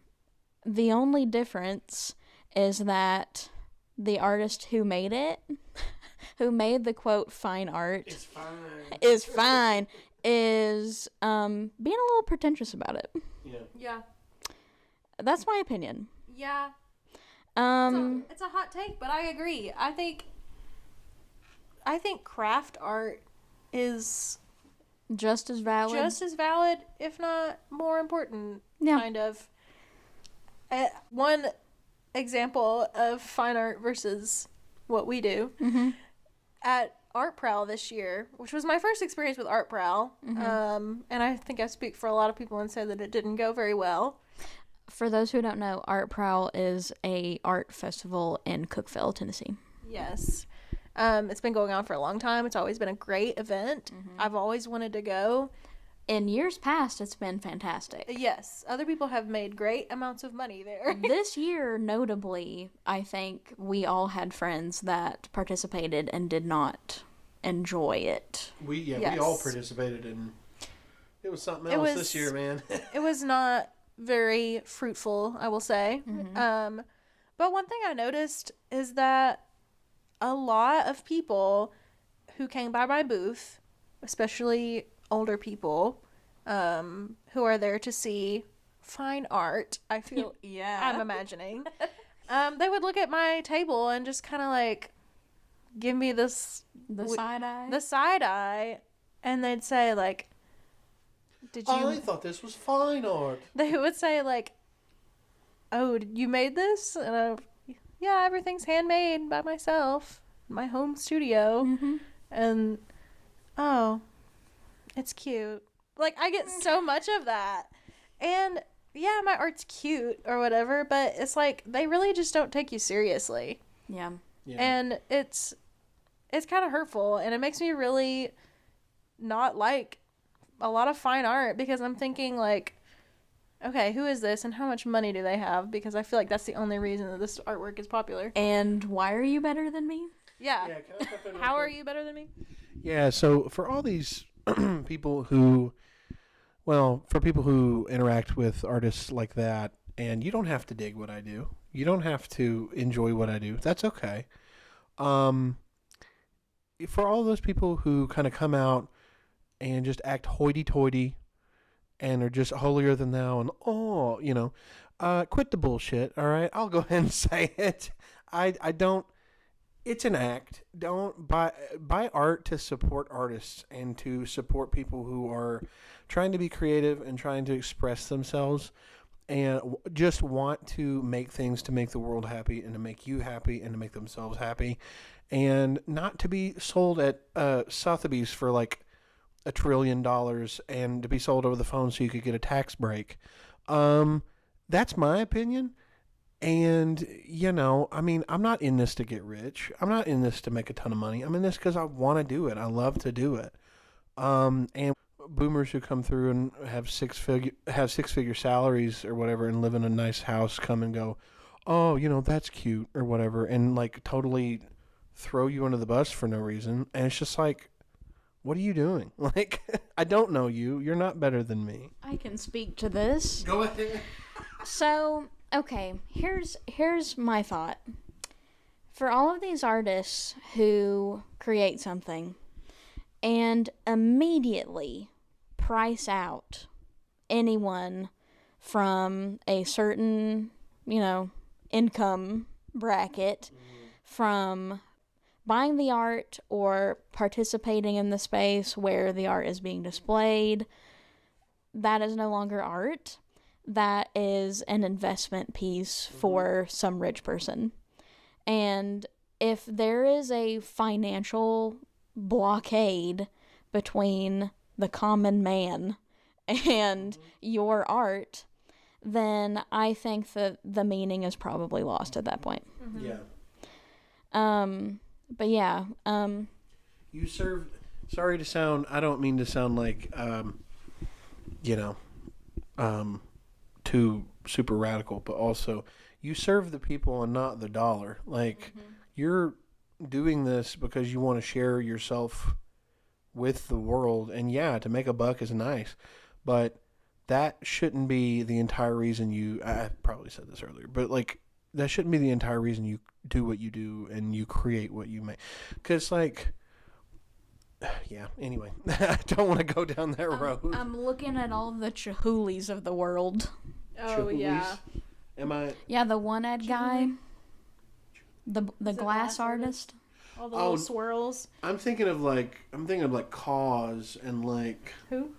only difference is that the artist who made it, who made the quote fine art, is being a little pretentious about it. Yeah. That's my opinion. Yeah. It's a hot take, but I agree. I think craft art is just as valid, if not more important. Yeah. Kind of. One example of fine art versus what we do. Mm-hmm. At Art Prowl this year, which was my first experience with Art Prowl, and I think I speak for a lot of people and say that it didn't go very well. For those who don't know, Art Prowl is a art festival in Cookeville, Tennessee. Yes. It's been going on for a long time. It's always been a great event. Mm-hmm. I've always wanted to go. In years past, it's been fantastic. Yes. Other people have made great amounts of money there. This year, notably, I think we all had friends that participated and did not enjoy it. We Yes. all participated in. It was something else this year, man. It was not very fruitful, I will say. Mm-hmm. But one thing I noticed is that a lot of people who came by my booth, especially older people, who are there to see fine art, I feel, Yeah. I'm imagining, they would look at my table and just kind of like give me The side eye. the side eye, and they'd say like, "Did you?" I thought this was fine art. They would say like, "Oh, you made this?" And yeah, everything's handmade by myself, my home studio, and oh, it's cute. Like I get so much of that, and yeah, my art's cute or whatever, but it's like they really just don't take you seriously. Yeah. Yeah. And it's kind of hurtful, and it makes me really not like a lot of fine art, because I'm thinking like, okay, who is this and how much money do they have? Because I feel like that's the only reason that this artwork is popular. And why are you better than me? Yeah. Yeah, can I step in real How are quick? you better than me? Yeah, so for all these people who, well, for people who interact with artists like that, and you don't have to dig what I do, you don't have to enjoy what I do. That's okay. For all those people who kind of come out and just act hoity-toity and are just holier than thou and quit the bullshit. All right, I'll go ahead and say it. I don't. It's an act. Don't buy art to support artists and to support people who are trying to be creative and trying to express themselves and just want to make things to make the world happy and to make you happy and to make themselves happy, and not to be sold at Sotheby's for like $1 trillion and to be sold over the phone so you could get a tax break. That's my opinion. And, I mean, I'm not in this to get rich. I'm not in this to make a ton of money. I'm in this because I want to do it. I love to do it. And boomers who come through and have six-figure salaries or whatever and live in a nice house come and go, oh, that's cute or whatever, and like totally throw you under the bus for no reason. And it's just like, what are you doing? Like, I don't know you. You're not better than me. I can speak to this. Go ahead. So, okay, here's my thought. For all of these artists who create something and immediately price out anyone from a certain, income bracket from buying the art or participating in the space where the art is being displayed, that is no longer art. That is an investment piece for some rich person. And if there is a financial blockade between the common man and your art, then I think that the meaning is probably lost at that point. Yeah. But yeah, You serve. Sorry to sound. I don't mean to sound like, too super radical, but also you serve the people and not the dollar. Like, you're doing this because you want to share yourself with the world, and yeah, to make a buck is nice, but that shouldn't be the entire reason you. I probably said this earlier, but like, that shouldn't be the entire reason you do what you do and you create what you make. Because, like, yeah, anyway, I don't want to go down that road. I'm looking at all the Chihoulis of the world. Oh, Chihuahuas. yeah. Am I? Yeah, the one-eyed guy. The it glass glass artist. All the Oh. little swirls. I'm thinking of like Cause and like Who?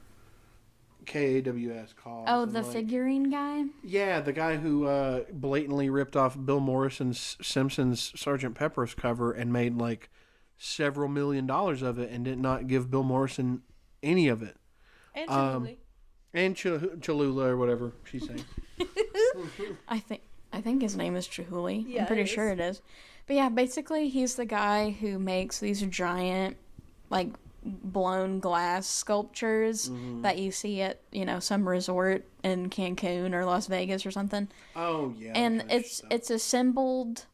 KAWS Cause. Oh, and the like, figurine guy? Yeah, the guy who blatantly ripped off Bill Morrison's Simpsons Sgt. Pepper's cover and made like several $1 million of it and did not give Bill Morrison any of it. And Chihuly. And Cholula or whatever she's saying. I think his name is Chihuly. Yeah, I'm pretty it sure is. it is. But yeah, basically he's the guy who makes these giant, like, blown glass sculptures that you see at, some resort in Cancun or Las Vegas or something. Oh yeah. And that kind of it's stuff. it's assembled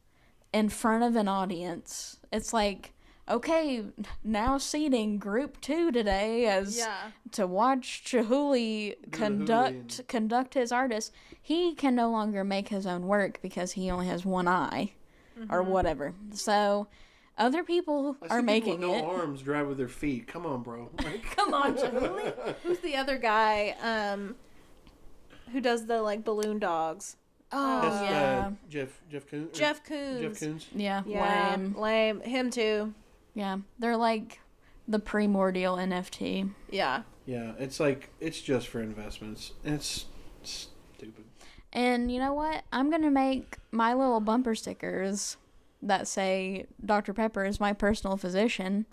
in front of an audience. It's like, okay, now seating group 2 today as Yeah. to watch Chihuly conduct his artist. He can no longer make his own work because he only has one eye or whatever. So other people I are see making people with it. no arms drive with their feet. Come on, bro. Like, Come on, Chihuly. Who's the other guy who does the, like, balloon dogs? Oh, That's yeah. Jeff Koons. Jeff Koons. Jeff Koons. Yeah, Yeah, lame. Him too. Yeah, they're like the primordial NFT. Yeah. Yeah, it's just for investments. It's stupid. And you know what? I'm going to make my little bumper stickers that say Dr. Pepper is my personal physician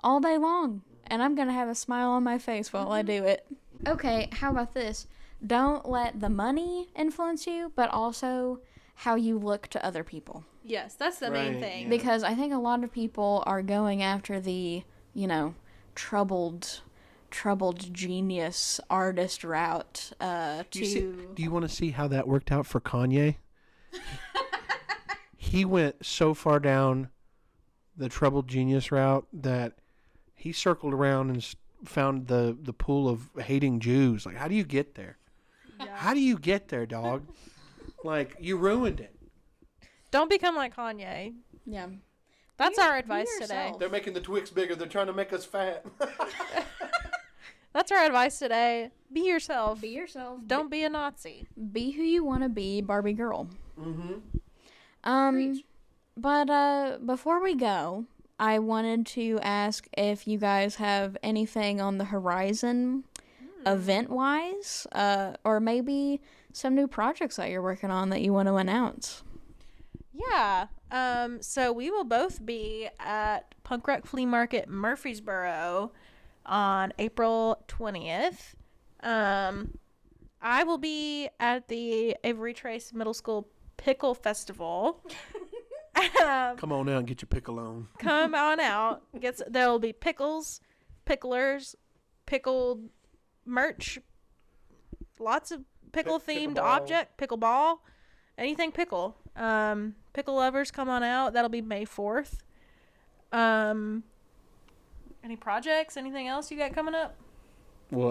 all day long. And I'm going to have a smile on my face while I do it. Okay, how about this? Don't let the money influence you, but also how you look to other people. Yes, that's the main Right, thing. yeah. Because I think a lot of people are going after the, troubled genius artist route Do you want to see how that worked out for Kanye? He went so far down the troubled genius route that he circled around and found the pool of hating Jews. Like, how do you get there? Yeah. How do you get there, dog? Like, you ruined it. Don't become like Kanye. Yeah. That's our advice yourself. today. They're making the Twix bigger. They're trying to make us fat. That's our advice today. Be yourself. Be yourself. Don't be a Nazi. Be who you want to be, Barbie girl. Mm-hmm. But before we go, I wanted to ask if you guys have anything on the horizon, event-wise, or maybe some new projects that you're working on that you want to announce. Yeah. So we will both be at Punk Rock Flea Market Murfreesboro on April 20th. I will be at the Avery Trace Middle School Pickle Festival. Come on out and get your pickle on. Come on out. There will be pickles, picklers, pickled merch, lots of pickle-themed pickleball. object, pickleball, anything pickle. Pickle lovers, come on out. That'll be May 4th. Any projects? Anything else you got coming up? Well,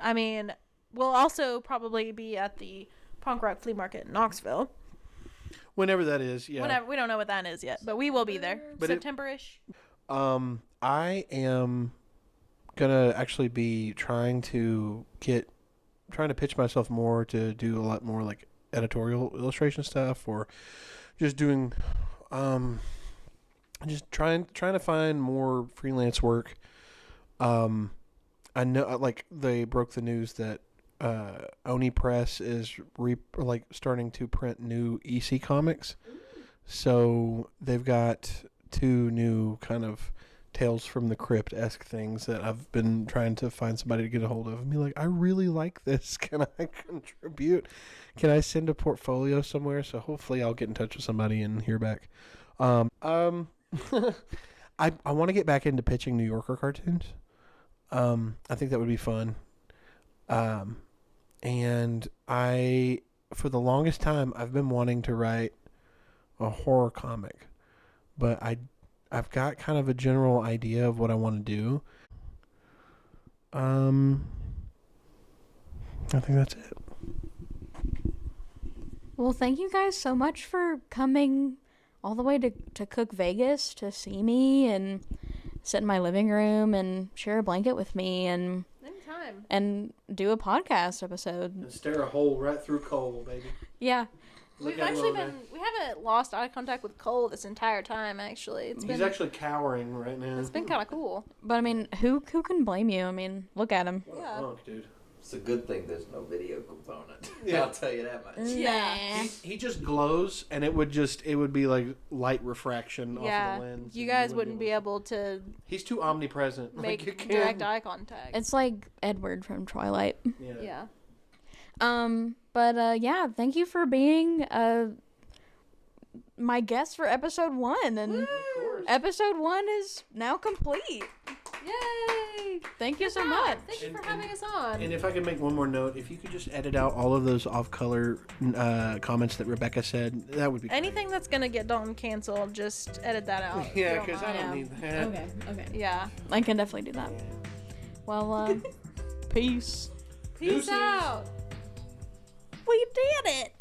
I mean, We'll also probably be at the Punk Rock Flea Market in Knoxville. whenever that is, yeah. Whenever, we don't know what that is yet, but we will be there. But September-ish. I am gonna actually be trying to pitch myself more to do a lot more like editorial illustration stuff, or just doing, just trying to find more freelance work. I know, like, they broke the news that Oni Press is starting to print new EC comics. So they've got 2 new kind of Tales from the Crypt-esque things that I've been trying to find somebody to get a hold of and be like, I really like this. Can I contribute? Can I send a portfolio somewhere? So hopefully I'll get in touch with somebody and hear back. I want to get back into pitching New Yorker cartoons. I think that would be fun. And for the longest time, I've been wanting to write a horror comic, but I've got kind of a general idea of what I want to do. I think that's it. Well, thank you guys so much for coming all the way to Cook Vegas to see me and sit in my living room and share a blanket with me and Anytime. and do a podcast episode. And stare a hole right through coal, baby. Yeah. We haven't lost eye contact with Cole this entire time, actually. He's actually cowering right now. It's been kind of cool. But I mean, who can blame you? I mean, look at him. What Yeah. a punk, dude. It's a good thing there's no video component. Yeah. I'll tell you that much. Yeah. He just glows, and it would be like light refraction off Yeah. of the lens. You and guys wouldn't be able to He's too omnipresent. Like, you make can't- direct eye contact. It's like Edward from Twilight. Yeah. Yeah. But yeah, thank you for being my guest for episode 1, and episode 1 is now complete. Yay! Thank you so much. Thank you And- for having us on. And if I could make one more note, if you could just edit out all of those off-color comments that Rebekah said, that would be great. Anything that's going to get Dalton canceled, just edit that out. if you Yeah, don't because I mind. don't need that. Okay. Yeah. I can definitely do that. Well, peace. Peace Deuces. out. We did it!